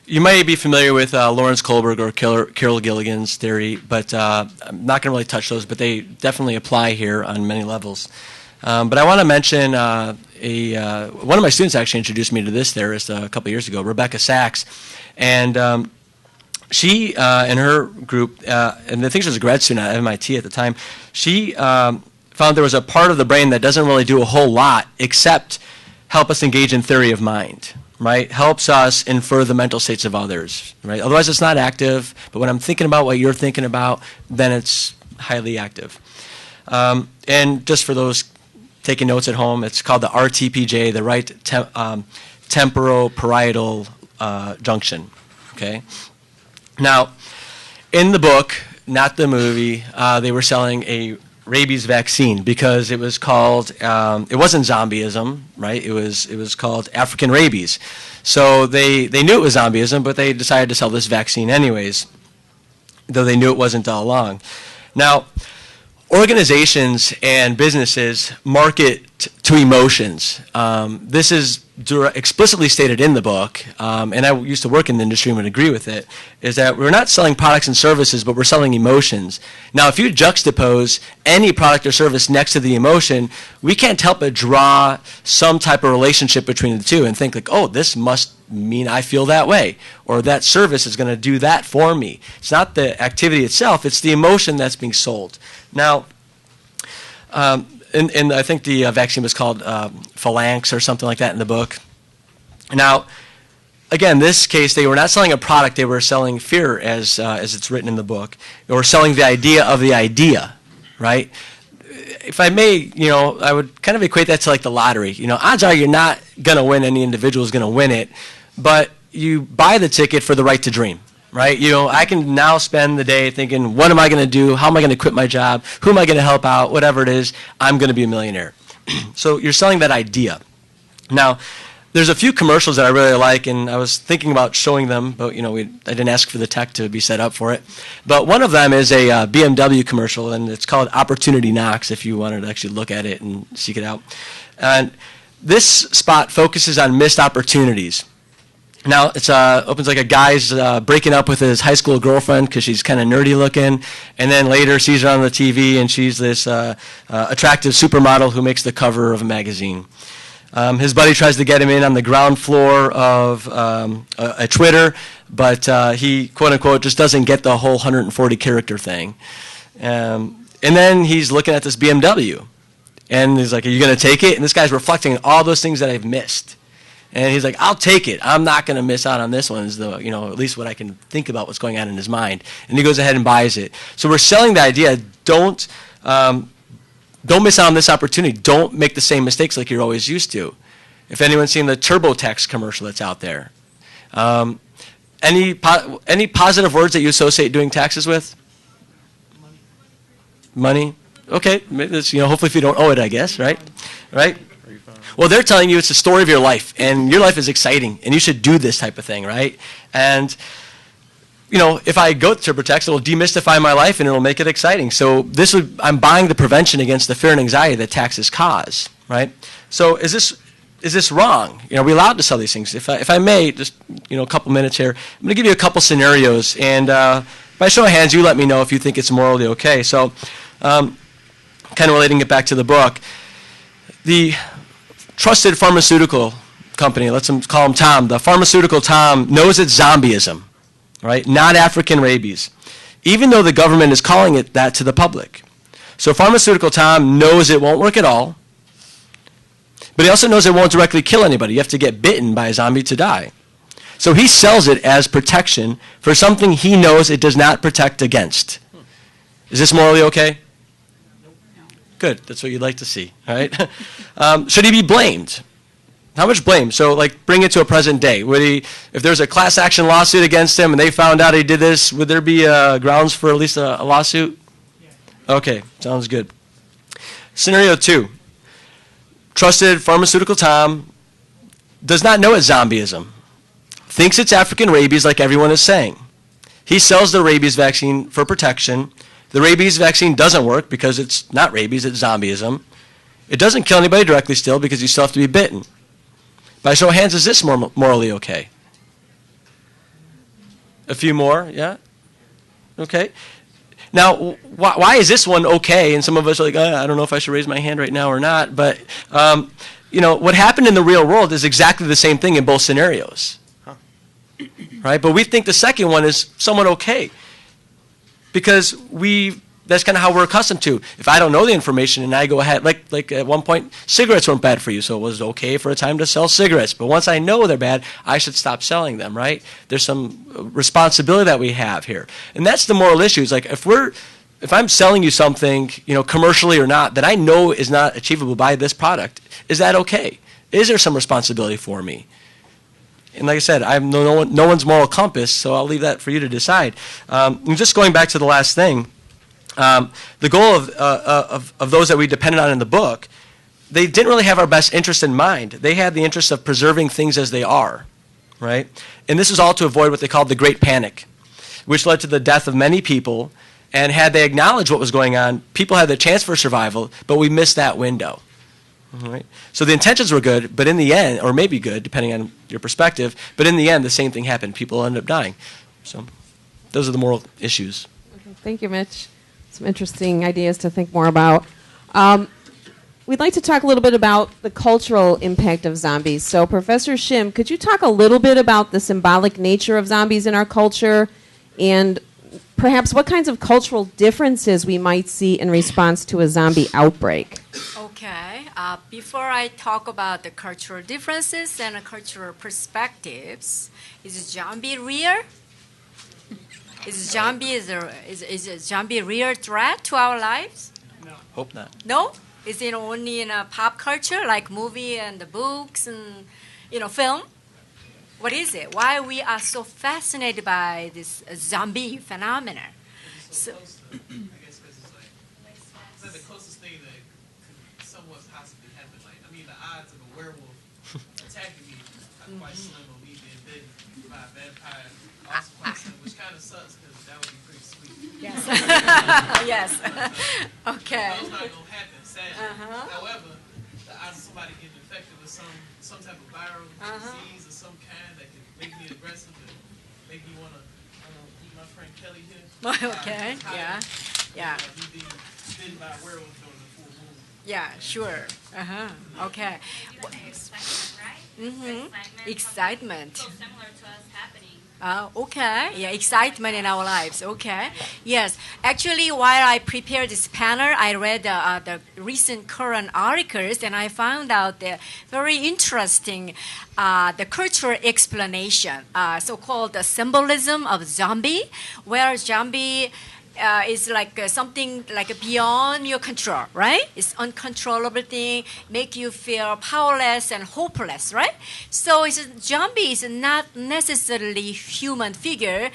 You might be familiar with Lawrence Kohlberg or Carol Gilligan's theory, but I'm not going to really touch those, but they definitely apply here on many levels. But I want to mention one of my students actually introduced me to this theorist a couple years ago, Rebecca Sachs. And she and her group, and I think she was a grad student at MIT at the time, she found there was a part of the brain that doesn't really do a whole lot except help us engage in theory of mind, right? Helps us infer the mental states of others, right? Otherwise it's not active, but when I'm thinking about what you're thinking about, then it's highly active. And just for those taking notes at home, it's called the RTPJ, the right temporoparietal junction, okay? Now, in the book, not the movie, they were selling a rabies vaccine because it was called, it wasn't zombieism, right? It was called African rabies. So they knew it was zombieism, but they decided to sell this vaccine anyways, though they knew it wasn't all along. Now, organizations and businesses market to emotions. This is explicitly stated in the book, and I used to work in the industry and would agree with it, is that we're not selling products and services, but we're selling emotions. Now, if you juxtapose any product or service next to the emotion, we can't help but draw some type of relationship between the two and think like, oh, this must mean I feel that way, or that service is going to do that for me. It's not the activity itself, it's the emotion that's being sold. Now, and I think the vaccine was called Phalanx or something like that in the book. Now, again, this case, they were not selling a product, they were selling fear as it's written in the book. They were selling the idea of the idea, right? if I may, I would kind of equate that to like the lottery. Odds are you're not going to win. Any individual is going to win it, but you buy the ticket for the right to dream, right? I can now spend the day thinking, what am I going to do? How am I going to quit my job? Who am I going to help out? Whatever it is, I'm going to be a millionaire. So you're selling that idea. Now, there's a few commercials that I really like, and I was thinking about showing them, but I didn't ask for the tech to be set up for it. But one of them is a BMW commercial, and it's called Opportunity Knocks, if you wanted to actually look at it and seek it out. And this spot focuses on missed opportunities. Now, it opens like a guy's breaking up with his high school girlfriend because she's kind of nerdy looking, and then later sees her on the TV, and she's this attractive supermodel who makes the cover of a magazine. His buddy tries to get him in on the ground floor of a Twitter, but he, quote unquote, just doesn't get the whole 140 character thing. And then he's looking at this BMW, and he's like, are you going to take it? And this guy's reflecting on all those things that I've missed. And he's like, I'll take it. I'm not going to miss out on this one, is at least what I can think about what's going on in his mind. And he goes ahead and buys it. So we're selling the idea, don't miss out on this opportunity. Don't make the same mistakes like you're always used to. If anyone's seen the TurboTax commercial that's out there. Any positive words that you associate doing taxes with? Money. Okay. Hopefully if you don't owe it, I guess, right? Right? Well, they're telling you it's the story of your life, and your life is exciting, and you should do this type of thing, right? And if I go to TurboTax, it'll demystify my life and it'll make it exciting. So I'm buying the prevention against the fear and anxiety that taxes cause, right? So is this wrong? Are we allowed to sell these things? If I may, just a couple minutes here, I'm going to give you a couple scenarios, and by show of hands, you let me know if you think it's morally okay. So, kind of relating it back to the book, the trusted pharmaceutical company, let's call him Tom. The pharmaceutical Tom knows it's zombieism. Right? Not African rabies, even though the government is calling it that to the public. So pharmaceutical Tom knows it won't work at all, but he also knows it won't directly kill anybody. You have to get bitten by a zombie to die. So he sells it as protection for something he knows it does not protect against. Is this morally okay? Good. That's what you'd like to see. All right? Should he be blamed? How much blame? So, bring it to a present day. If there's a class action lawsuit against him and they found out he did this, would there be grounds for at least a lawsuit? Yeah. Okay, sounds good. Scenario 2. Trusted pharmaceutical Tom does not know it's zombieism. Thinks it's African rabies like everyone is saying. He sells the rabies vaccine for protection. The rabies vaccine doesn't work because it's not rabies, it's zombieism. It doesn't kill anybody directly still because you still have to be bitten. By show of hands, is this morally okay? A few more, yeah? Okay. Now, why is this one okay? And some of us are like, I don't know if I should raise my hand right now or not. But, what happened in the real world is exactly the same thing in both scenarios. Huh. Right? But we think the second one is somewhat okay. Because that's kind of how we're accustomed to. If I don't know the information and I go ahead, like at one point, cigarettes weren't bad for you, so it was okay for a time to sell cigarettes. But once I know they're bad, I should stop selling them, right? There's some responsibility that we have here. And that's the moral issue. It's like if I'm selling you something, commercially or not, that I know is not achievable by this product, is that okay? Is there some responsibility for me? And like I said, I have no one's moral compass, so I'll leave that for you to decide. And just going back to the last thing, the goal of those that we depended on in the book, they didn't really have our best interest in mind. They had the interest of preserving things as they are, right? And this is all to avoid what they called the Great Panic, which led to the death of many people. And had they acknowledged what was going on, people had the chance for survival, but we missed that window. All right? So the intentions were good, but in the end, or maybe good, depending on your perspective, but in the end, the same thing happened. People ended up dying. So those are the moral issues. Okay, thank you, Mitch. Some interesting ideas to think more about. We'd like to talk a little bit about the cultural impact of zombies. So, Professor Shim, could you talk a little bit about the symbolic nature of zombies in our culture and perhaps what kinds of cultural differences we might see in response to a zombie outbreak? Okay. Before I talk about the cultural differences and cultural perspectives, is zombie real? Is zombie a real threat to our lives? Hope not. No? Is it only in pop culture, like movie and the books and film? What is it? Why we are so fascinated by this zombie phenomenon? So, I guess because it's like the closest thing that could somewhat possibly happen. Like, I mean, the odds of a werewolf attacking me are quite slim, or me being bitten by a vampire also quite slim, which kind of sucks because that would be pretty sweet. yes. yes. Okay. Those not gonna happen, sadly. However, the odds of somebody getting infected with some type of viral disease of some kind that could make me aggressive and make me want to eat my friend Kelly here. Okay. Yeah. Yeah. Me being bitten by a werewolf during the full moon. Yeah. Sure. Okay. Excitement, right? Mm-hmm. Excitement. So similar to us happening. Okay. Yeah, excitement in our lives. Okay. Yes. Actually, while I prepared this panel, I read the recent current articles, and I found out the very interesting the cultural explanation, so-called the symbolism of zombie, where zombie is like something like beyond your control, right? It's uncontrollable thing, make you feel powerless and hopeless, right? So zombie is not necessarily human figure.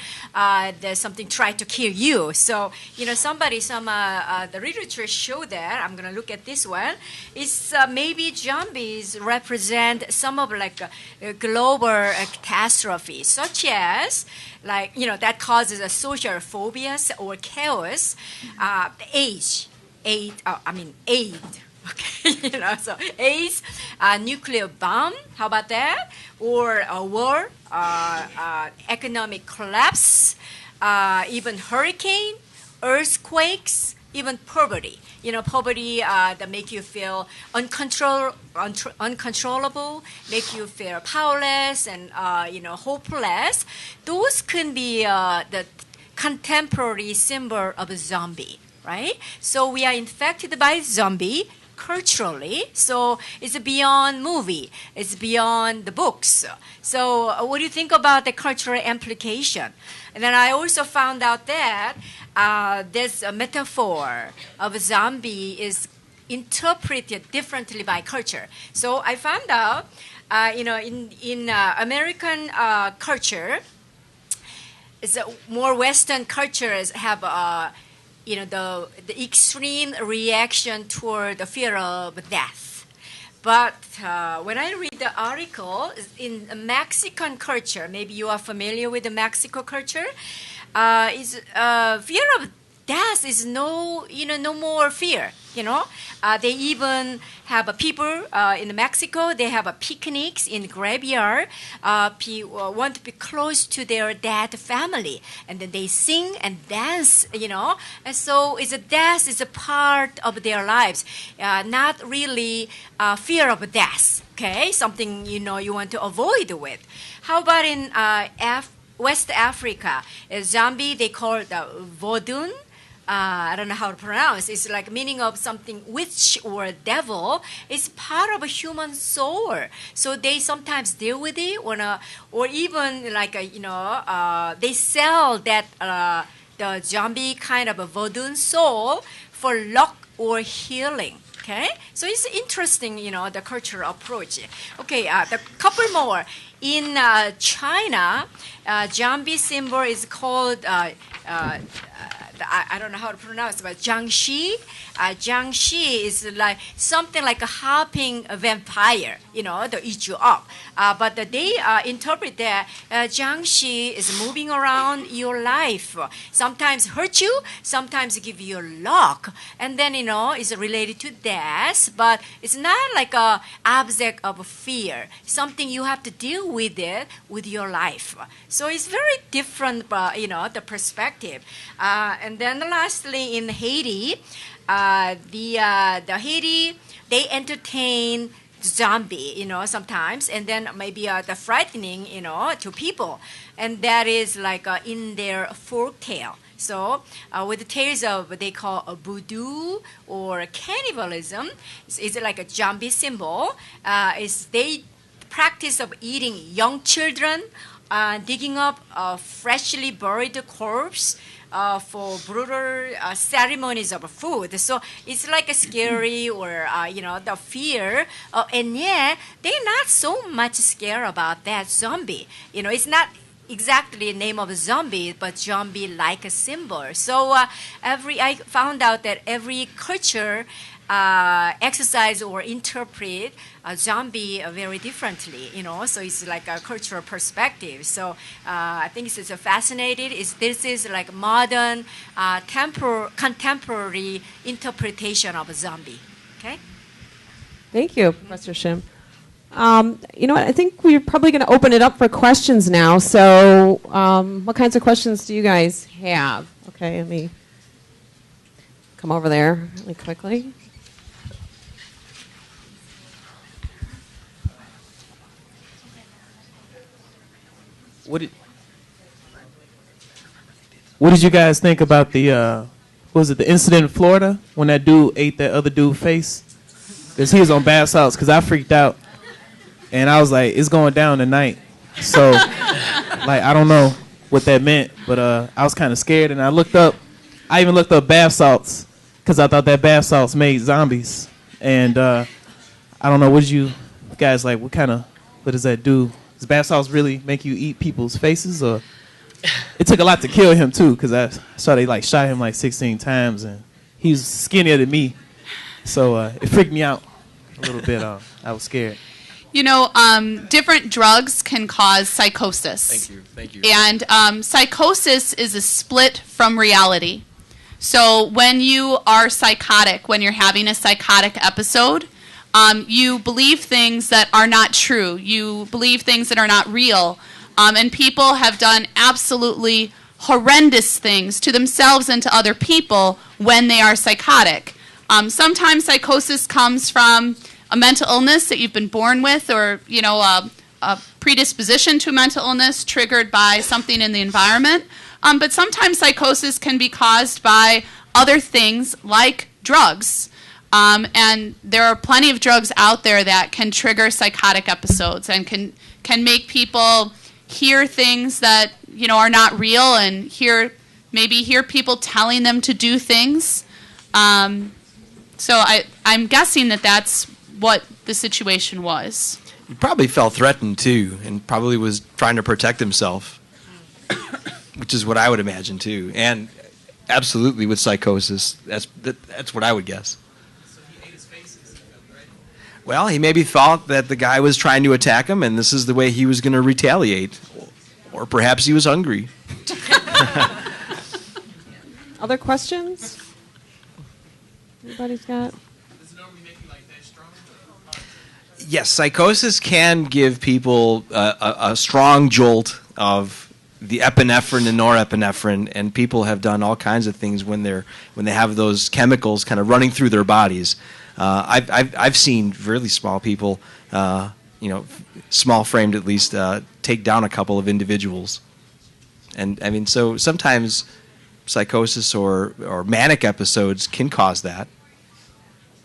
There's something trying to kill you. So the literature show that. I'm gonna look at this one. It's maybe zombies represent some of like a global catastrophe, such as that causes a social phobias or chaos, AIDS. Okay, so AIDS, nuclear bomb. How about that? Or a war, economic collapse, even hurricane, earthquakes, even poverty. Poverty that make you feel uncontrollable, make you feel powerless and hopeless. Those can be the contemporary symbol of a zombie, right? So we are infected by zombie culturally. So it's beyond movie. It's beyond the books. So what do you think about the cultural implication? And then I also found out that there's a metaphor of a zombie is interpreted differently by culture. So I found out, in American culture, it's more Western cultures have the extreme reaction toward the fear of death. But when I read the article in Mexican culture, maybe you are familiar with the Mexico culture, is fear of death is no more fear. They even have people in Mexico. They have picnics in graveyard. People want to be close to their dead family, and then they sing and dance. And so death is a part of their lives, not really fear of death. Okay, something you want to avoid with. How about in West Africa? A zombie they call it vodun. I don't know how to pronounce. It's like meaning of something witch or devil. It's part of a human soul. So they sometimes deal with it, or even like they sell that the zombie kind of a voodoo soul for luck or healing. Okay, so it's interesting, the cultural approach. Okay, the couple more. In China, zombie symbol is called I don't know how to pronounce it, but Jiangxi. Jiangxi is like something like a hopping vampire, to eat you up. But they interpret that Jiangxi is moving around your life. Sometimes hurt you, sometimes give you luck. And then, it's related to death, but it's not like a object of fear. Something you have to deal with it with your life. So it's very different, the perspective. And then lastly, in Haiti, the Haiti, they entertain zombie, sometimes, and then maybe the frightening, to people, and that is like in their folk tale. So with the tales of they call a voodoo or cannibalism, is like a zombie symbol. Is they practice of eating young children digging up a freshly buried corpse for brutal ceremonies of food. So it's like a scary or, the fear. And yeah, they're not so much scared about that zombie. It's not exactly the name of a zombie, but zombie like a symbol. So I found out that every culture exercise or interpret a zombie very differently, so it's like a cultural perspective. So I think this is fascinating. This is like modern, contemporary interpretation of a zombie. Okay? Thank you, Professor Shim. You know what? I think we're probably going to open it up for questions now. So what kinds of questions do you guys have? Okay, let me come over there really quickly. What did you guys think about the the incident in Florida when that dude ate that other dude's face? Because he was on bath salts. Because I freaked out, and I was like, "It's going down tonight." So, I don't know what that meant, but I was kind of scared, and I looked up. I even looked up bath salts because I thought that bath salts made zombies, and I don't know. What did you guys like? What does that do? Does bath salts really make you eat people's faces, or it took a lot to kill him too? Because I saw they shot him 16 times, and he's skinnier than me, so it freaked me out a little bit. I was scared. Different drugs can cause psychosis. Thank you. And psychosis is a split from reality. So when you are psychotic, when you're having a psychotic episode, you believe things that are not true. You believe things that are not real. And people have done absolutely horrendous things to themselves and to other people when they are psychotic. Sometimes psychosis comes from a mental illness that you've been born with, or a predisposition to mental illness triggered by something in the environment. But sometimes psychosis can be caused by other things like drugs. And there are plenty of drugs out there that can trigger psychotic episodes and can make people hear things that are not real, and maybe hear people telling them to do things. So I'm guessing that that's what the situation was. He probably felt threatened too, and probably was trying to protect himself, which is what I would imagine too. And absolutely with psychosis, that's what I would guess. Well, he maybe thought that the guy was trying to attack him, and this is the way he was going to retaliate. Or perhaps he was hungry. Other questions? Anybody's got? Does it normally make you that strong? Yes, psychosis can give people a strong jolt of the epinephrine and norepinephrine, and people have done all kinds of things when they have those chemicals kind of running through their bodies. I've seen really small people, small framed at least, take down a couple of individuals, and I mean, so sometimes psychosis or manic episodes can cause that.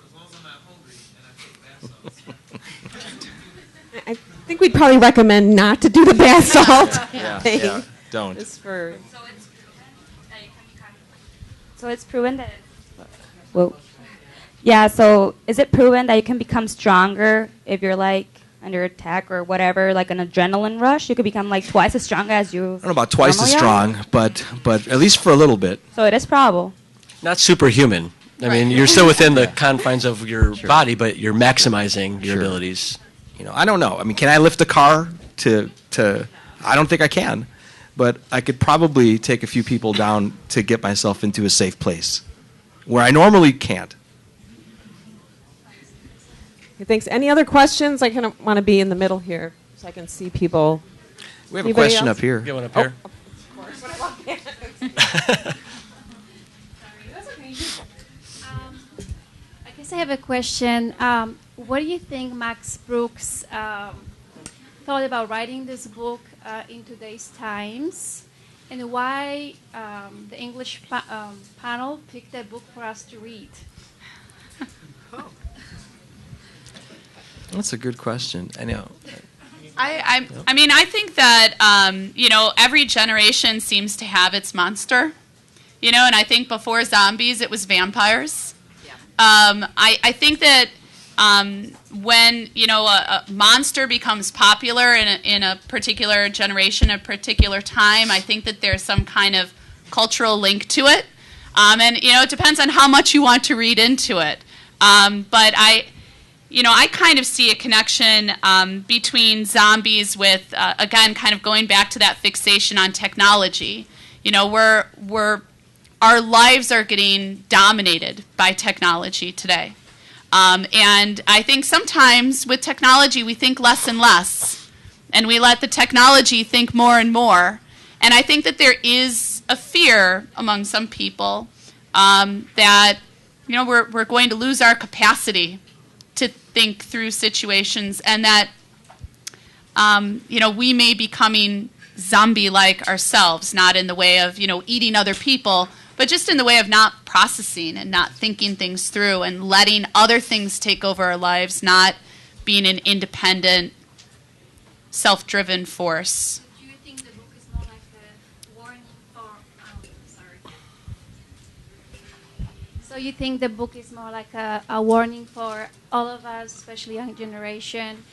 As long as I'm not hungry and I take bath salts. I think we'd probably recommend not to do the bath salt thing. Yeah, don't. Just for So it's proven that. Whoa. Yeah. So is it proven that you can become stronger if you're under attack or whatever, like an adrenaline rush? You could become twice as strong as you. I don't know about twice as strong, but at least for a little bit. So it is probable. Not superhuman. I mean, you're still within the confines of your body, but you're maximizing your abilities. I don't know. I mean, can I lift a car to? I don't think I can, but I could probably take a few people down to get myself into a safe place where I normally can't. Thanks. Any other questions? I kind of want to be in the middle here so I can see people. We have Anybody a question else? up here. Get one up here. I guess I have a question. What do you think Max Brooks thought about writing this book in today's times, and why the English panel picked that book for us to read? That's a good question. I know. I mean, I think that, every generation seems to have its monster, and I think before zombies, it was vampires. Yeah. I think that when, a monster becomes popular in a particular generation, a particular time, I think that there's some kind of cultural link to it. And, it depends on how much you want to read into it. But I kind of see a connection between zombies with, again, kind of going back to that fixation on technology. Our lives are getting dominated by technology today. And I think sometimes with technology we think less and less, and we let the technology think more and more. And I think that there is a fear among some people that we're going to lose our capacity to think through situations, and that we may be becoming zombie-like ourselves, not in the way of eating other people, but just in the way of not processing and not thinking things through and letting other things take over our lives, not being an independent, self-driven force. Do you think the book is more like a warning for? Sorry. So you think the book is more like a warning for all of us, especially young generation,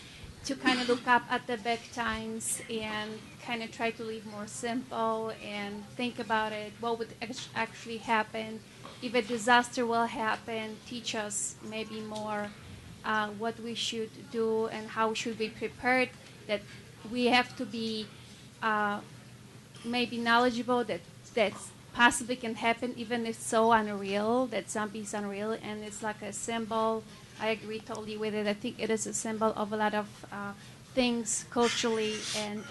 to kind of look up at the back times and kind of try to live more simple and think about it, what would actually happen if a disaster will happen, teach us maybe more what we should do and how should we prepare, that we have to be maybe knowledgeable that possibly can happen, even if it's so unreal, that zombies unreal, and it's like a symbol. I agree totally with it. I think it is a symbol of a lot of things culturally, and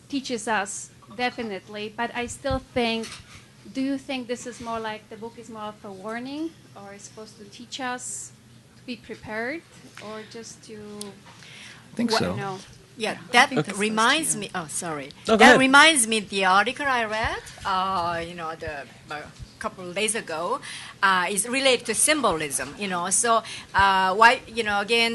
teaches us definitely. But I still think, do you think this is more like the book is more of a warning, or is supposed to teach us to be prepared, or just to? I think so. No. Yeah, that reminds me. Oh, sorry. No, go that ahead. reminds me the article I read. A couple of days ago, is related to symbolism. So why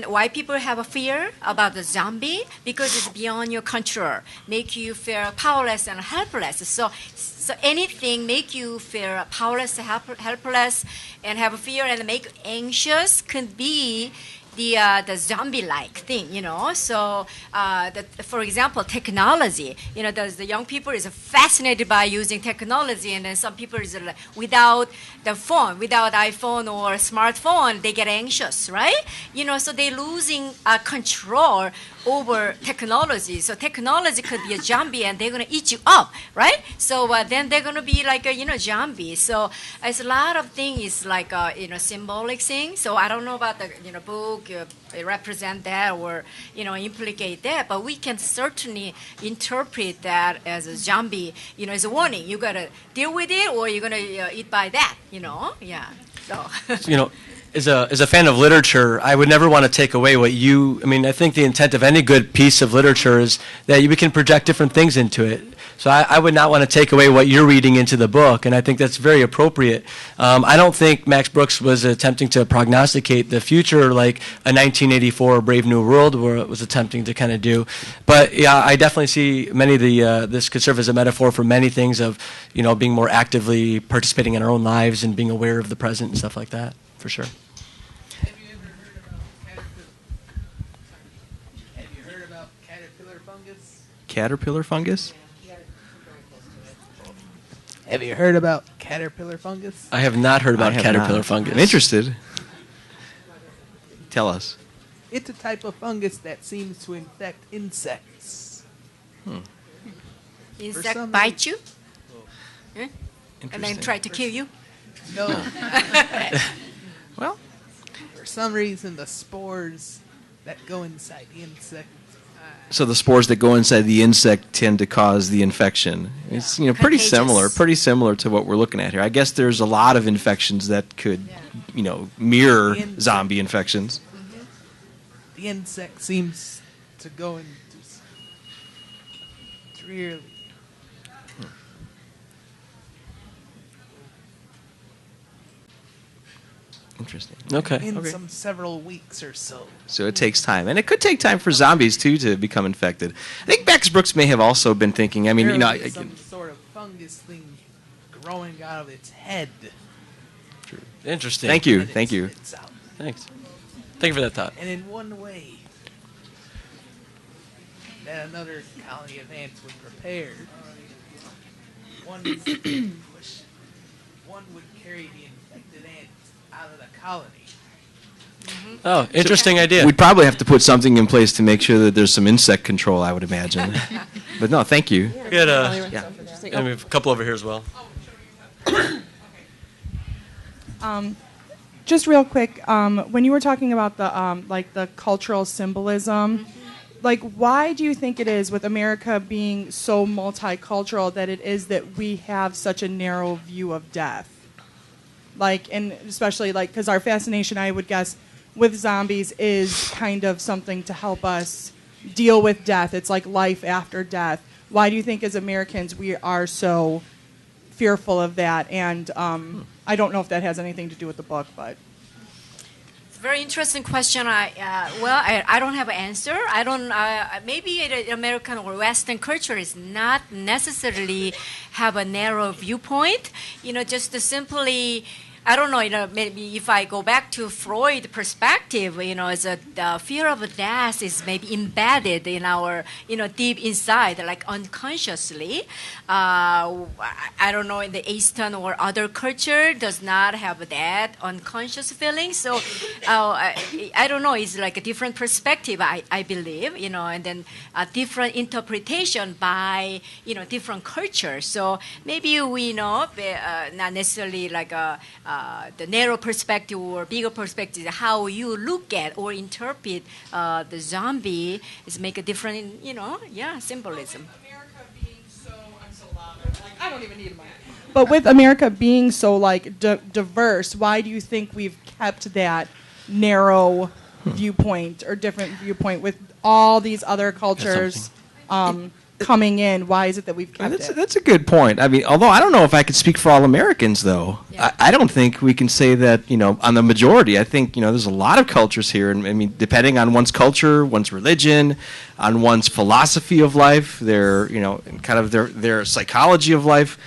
why people have a fear about the zombie, because it's beyond your control, make you feel powerless and helpless. So anything make you feel powerless, helpless, and have a fear and make you anxious could be the zombie-like thing, So, for example, technology. The young people is fascinated by using technology, and then some people is without the phone, without iPhone or smartphone, they get anxious, right? So they're losing control over technology. So technology could be a zombie, and they're gonna eat you up, right? So then they're gonna be like a zombie. So it's a lot of things like symbolic thing. So I don't know about the book represent that or implicate that, but we can certainly interpret that as a zombie. As a warning. You gotta deal with it, or you're gonna eat by that. Yeah. So. As a fan of literature, I would never want to take away what I think the intent of any good piece of literature is that we can project different things into it. So I would not want to take away what you're reading into the book, and I think that's very appropriate. I don't think Max Brooks was attempting to prognosticate the future like a 1984 Brave New World was attempting to kind of do. But yeah, I definitely see many of this could serve as a metaphor for many things of, being more actively participating in our own lives and being aware of the present and stuff like that, for sure. Have you heard about caterpillar fungus? Caterpillar fungus? Have you heard about caterpillar fungus? I have not heard about I have caterpillar not. fungus. I'm interested. Tell us. It's a type of fungus that seems to infect insects. Insect some bite you, and then Interesting. try to kill you. No, Well, for some reason, the spores that go inside the insect. so the spores that go inside the insect tend to cause the infection. It's pretty Contagious. similar to what we're looking at here. I guess there's a lot of infections that could, mirror zombie infections. The insect seems to go into really. Interesting. Okay. in Okay. some several weeks or so. So it takes time, and it could take time for zombies too to become infected. I think Max Brooks may have also been thinking. I mean, Apparently some sort of fungus thing growing out of its head. Interesting. Thank you, that it thank you. spits out. Thanks. Thank you for that thought. And in one way that another colony of ants would prepare, one would carry the infected ants out of the colony. Oh, interesting idea. We'd probably have to put something in place to make sure that there's some insect control, I would imagine. But no, thank you. We got Yeah. and we have a couple over here as well. Just real quick, when you were talking about the like the cultural symbolism, like why do you think it is with America being so multicultural that it is that we have such a narrow view of death? Like, and especially like because our fascination, I would guess, with zombies is kind of something to help us deal with death. It's like life after death. Why do you think as Americans we are so fearful of that? And I don't know if that has anything to do with the book, but Very interesting question. I don't have an answer. I don't. Maybe the American or Western culture is not necessarily have a narrow viewpoint. Just to simply. I don't know. Maybe if I go back to Freud perspective, the fear of death is maybe embedded in our, deep inside, like unconsciously. I don't know, in the Eastern or other culture does not have that unconscious feeling. So I don't know. It's like a different perspective, I believe, and then a different interpretation by, different cultures. So maybe we know, not necessarily like the narrow perspective or bigger perspective, how you look at or interpret the zombie is make a different, symbolism. I don't even need a mic. But with America being so like diverse, why do you think we've kept that narrow viewpoint or different viewpoint with all these other cultures coming in? Why is it that we've kept it? That's a good point. I mean, although I don't know if I could speak for all Americans, though. Yeah. I don't think we can say that, on the majority. I think, there's a lot of cultures here. And I mean, depending on one's culture, one's religion, on one's philosophy of life, their, kind of their psychology of life.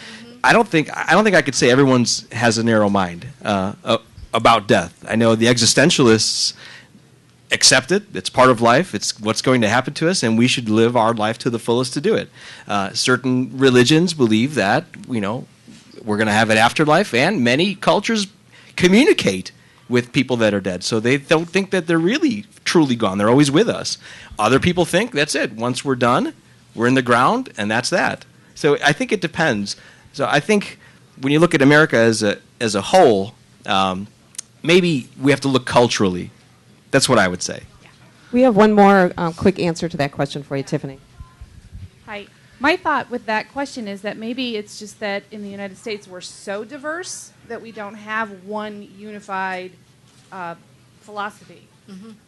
I don't think I could say everyone's has a narrow mind about death. I know the existentialists accept it. It's part of life. It's what's going to happen to us, and we should live our life to the fullest to do it. Certain religions believe that, we're going to have an afterlife, and many cultures communicate with people that are dead. So they don't think that they're really truly gone. They're always with us. Other people think that's it. Once we're done, we're in the ground, and that's that. So I think it depends. So I think when you look at America as a whole, maybe we have to look culturally. That's what I would say. We have one more quick answer to that question for you, Tiffany. Hi. My thought with that question is that maybe it's just that in the United States we're so diverse that we don't have one unified philosophy.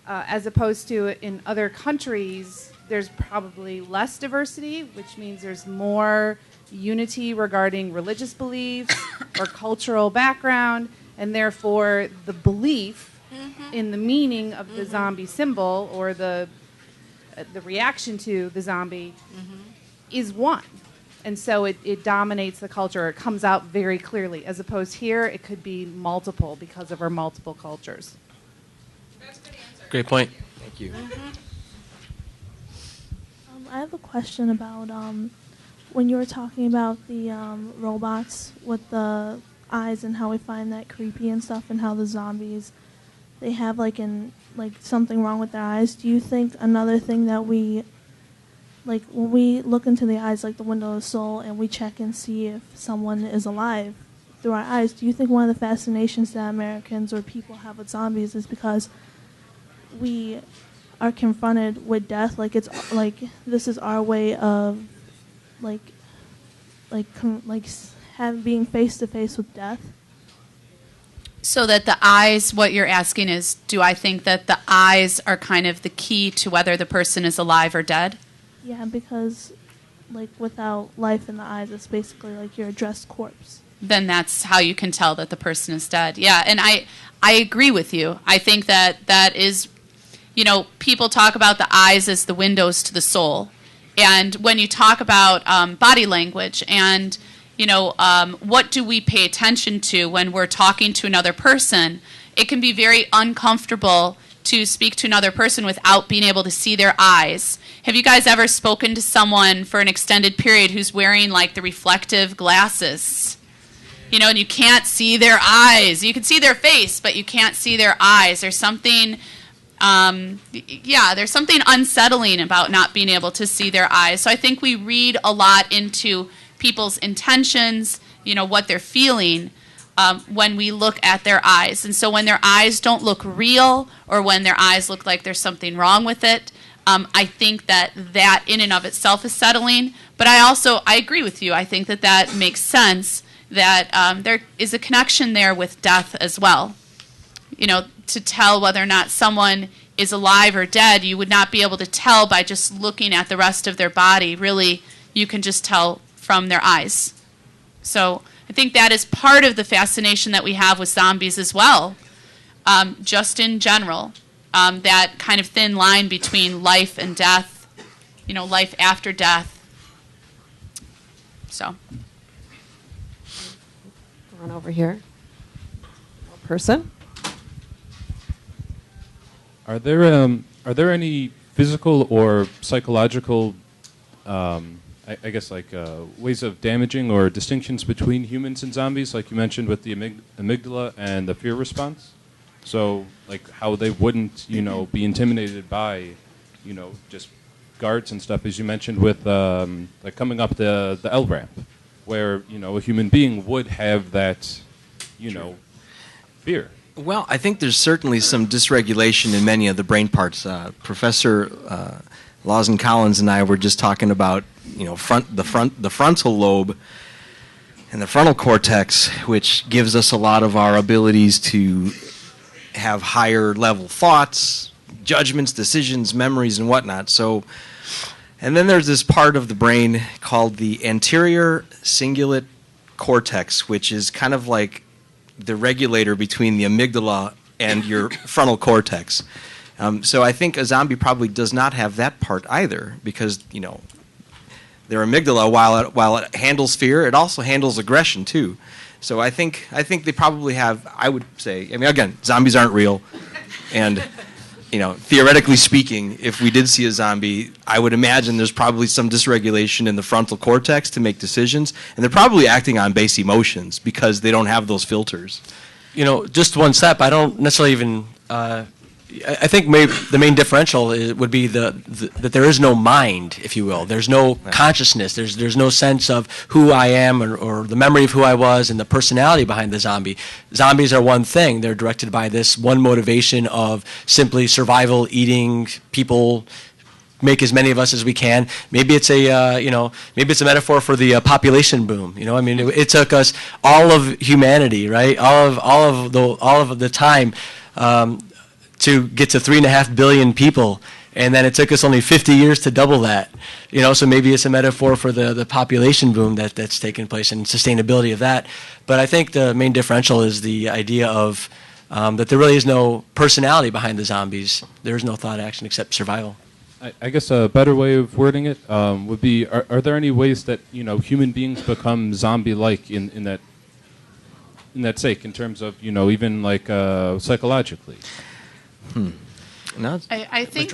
As opposed to in other countries, there's probably less diversity, which means there's more unity regarding religious beliefs or cultural background, and therefore the belief in the meaning of the zombie symbol or the reaction to the zombie is one. And so it dominates the culture. It comes out very clearly. As opposed here, it could be multiple because of our multiple cultures. Great point. Thank you. I have a question about when you were talking about the robots with the eyes and how we find that creepy and stuff, and how the zombies, they have like something wrong with their eyes. Do you think another thing that we, like when we look into the eyes like the window of the soul and we check and see if someone is alive through our eyes, do you think one of the fascinations that Americans or people have with zombies is because we are confronted with death? Like it's like this is our way of being face to face with death. So that the eyes, what you're asking is, do I think that the eyes are kind of the key to whether the person is alive or dead? Yeah, because like without life in the eyes, it's basically like you're a dressed corpse. then that's how you can tell that the person is dead. Yeah, and I agree with you. I think that is, people talk about the eyes as the windows to the soul. And when you talk about body language and, what do we pay attention to when we're talking to another person, it can be very uncomfortable to speak to another person without being able to see their eyes. Have you guys ever spoken to someone for an extended period who's wearing like the reflective glasses? And you can't see their eyes. You can see their face, but you can't see their eyes. There's something, there's something unsettling about not being able to see their eyes. So I think we read a lot into people's intentions, what they're feeling when we look at their eyes. And so when their eyes don't look real or when their eyes look like there's something wrong with it, I think that in and of itself is settling. But I agree with you. I think that makes sense. That there is a connection there with death as well. To tell whether or not someone is alive or dead, you would not be able to tell by just looking at the rest of their body. Really, you can just tell from their eyes. So I think that is part of the fascination that we have with zombies as well, just in general. That kind of thin line between life and death, life after death. So. Run over here. Person. Are there any physical or psychological, I guess, ways of damaging or distinctions between humans and zombies, like you mentioned with the amygdala and the fear response? So, how they wouldn't, be intimidated by, just guards and stuff, as you mentioned with, coming up the L ramp, where, a human being would have that, fear. Well, I think there's certainly some dysregulation in many of the brain parts. Professor Lawson Collins and I were just talking about, the frontal lobe and the frontal cortex, which gives us a lot of our abilities to have higher level thoughts, judgments, decisions, memories, and whatnot. So, and then there's this part of the brain called the anterior cingulate cortex, which is kind of like the regulator between the amygdala and your frontal cortex. So I think a zombie probably does not have that part either, because their amygdala, while it handles fear, it also handles aggression too. So I think they probably have. I would say. I mean, again, zombies aren't real, and theoretically speaking, if we did see a zombie, I would imagine there's probably some dysregulation in the frontal cortex to make decisions, and they're probably acting on base emotions because they don't have those filters. Just one step. I don't necessarily even. I think maybe the main differential would be that there is no mind, if you will. There's no consciousness. There's no sense of who I am or the memory of who I was and the personality behind the zombie. Zombies are one thing. They're directed by this one motivation of simply survival, eating people, make as many of us as we can. Maybe it's maybe it's a metaphor for the population boom. I mean, it took us all of humanity, right? All of the time. To get to 3.5 billion people, and then it took us only 50 years to double that. So maybe it's a metaphor for the population boom that's taken place and sustainability of that. But I think the main differential is the idea of that there really is no personality behind the zombies. There is no thought action except survival. I guess a better way of wording it would be: Are there any ways that human beings become zombie-like in that sake, in terms of even psychologically? No, I think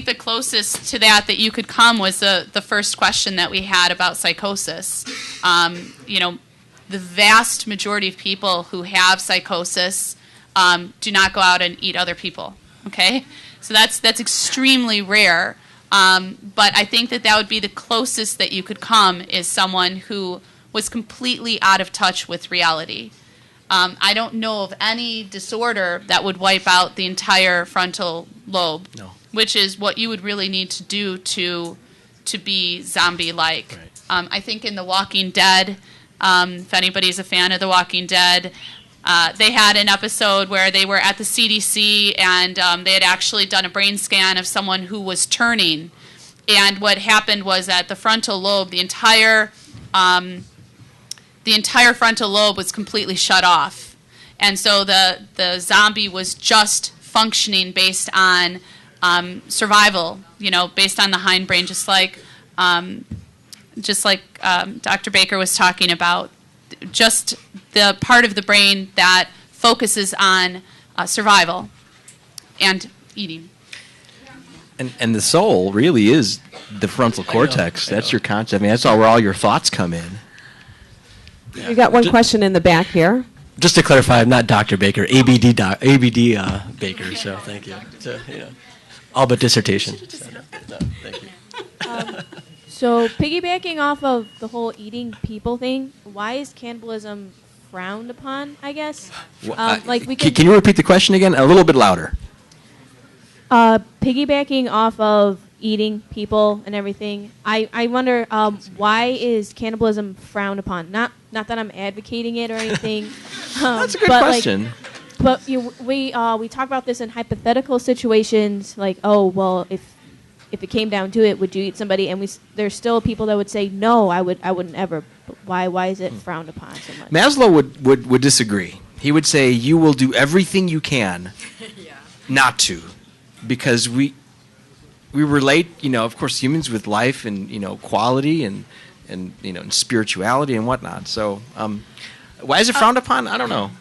the closest to that you could come was the first question that we had about psychosis. The vast majority of people who have psychosis do not go out and eat other people. Okay, so that's extremely rare. But I think that would be the closest that you could come, is someone who was completely out of touch with reality. I don't know of any disorder that would wipe out the entire frontal lobe, which is what you would really need to do to be zombie-like. Right. I think in The Walking Dead, if anybody's a fan of The Walking Dead, they had an episode where they were at the CDC and they had actually done a brain scan of someone who was turning. And what happened was that the frontal lobe, the entire the entire frontal lobe was completely shut off. And so the zombie was just functioning based on survival, based on the hindbrain, just like Dr. Baker was talking about, just the part of the brain that focuses on survival and eating. And the soul really is the frontal cortex. That's your concept. I mean, that's where all your thoughts come in. We got one question in the back here. Just to clarify, I'm not Dr. Baker, ABD Baker, so thank you. So, all but dissertation. So, no, thank you. So piggybacking off of the whole eating people thing, why is cannibalism frowned upon, I guess? Can you repeat the question again? A little bit louder. Piggybacking off of eating people and everything, I wonder why is cannibalism frowned upon? Not that I'm advocating it or anything. That's a good question. But we talk about this in hypothetical situations, like, oh well, if it came down to it, would you eat somebody? And there's still people that would say no, I wouldn't ever. But why is it frowned upon so much? Maslow would disagree. He would say you will do everything you can not to, because we relate, of course, humans with life and quality and and spirituality and whatnot. So why is it frowned upon? I don't know.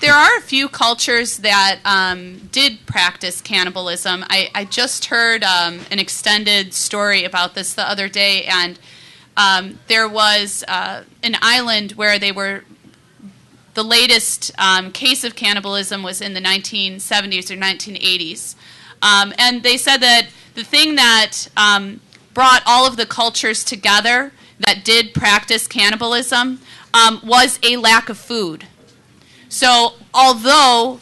There are a few cultures that did practice cannibalism. I just heard an extended story about this the other day, and there was an island where they were. The latest case of cannibalism was in the 1970s or 1980s, and they said that the thing that brought all of the cultures together that did practice cannibalism was a lack of food. So although,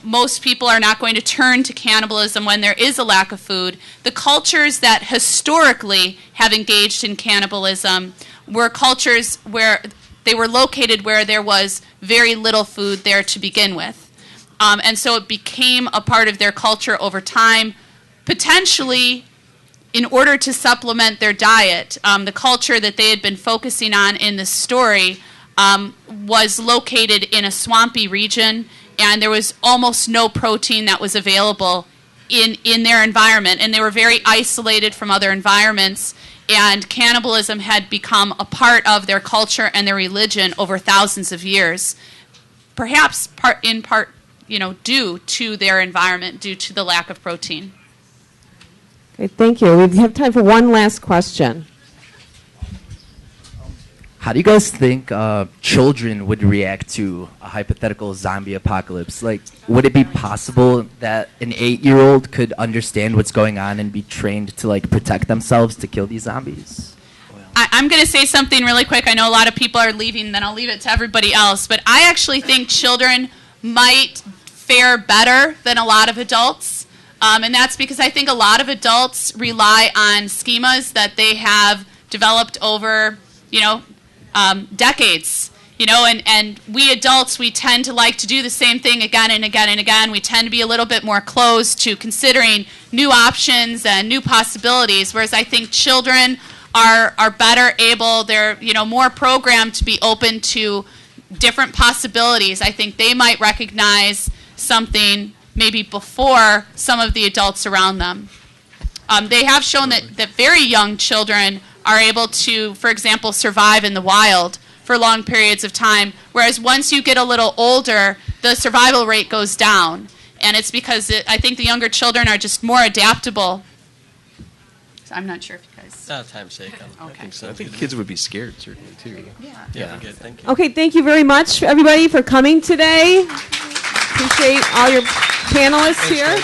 most people are not going to turn to cannibalism when there is a lack of food, the cultures that historically have engaged in cannibalism were cultures where they were located where there was very little food there to begin with. And so it became a part of their culture over time, potentially in order to supplement their diet. The culture that they had been focusing on in this story was located in a swampy region, and there was almost no protein that was available in their environment, and they were very isolated from other environments, and cannibalism had become a part of their culture and their religion over thousands of years, perhaps in part due to their environment, due to the lack of protein. Okay, thank you. We have time for one last question. How do you guys think children would react to a hypothetical zombie apocalypse? Like, would it be possible that an 8-year-old could understand what's going on and be trained to protect themselves to kill these zombies? I'm going to say something really quick. I know a lot of people are leaving, then I'll leave it to everybody else. But I actually think children might fare better than a lot of adults. And that's because I think a lot of adults rely on schemas that they have developed over, decades, and we adults, we tend to like to do the same thing again and again and again. We tend to be a little bit more closed to considering new options and new possibilities, whereas I think children are better able, they're, more programmed to be open to different possibilities. I think they might recognize something maybe before some of the adults around them. They have shown that very young children are able to, for example, survive in the wild for long periods of time, whereas once you get a little older, the survival rate goes down. And it's because I think the younger children are just more adaptable. So I'm not sure if you guys... time's sake. I think kids would be scared, certainly, too. Yeah. Good. Thank you. Okay, thank you very much, everybody, for coming today. Appreciate all your panelists here.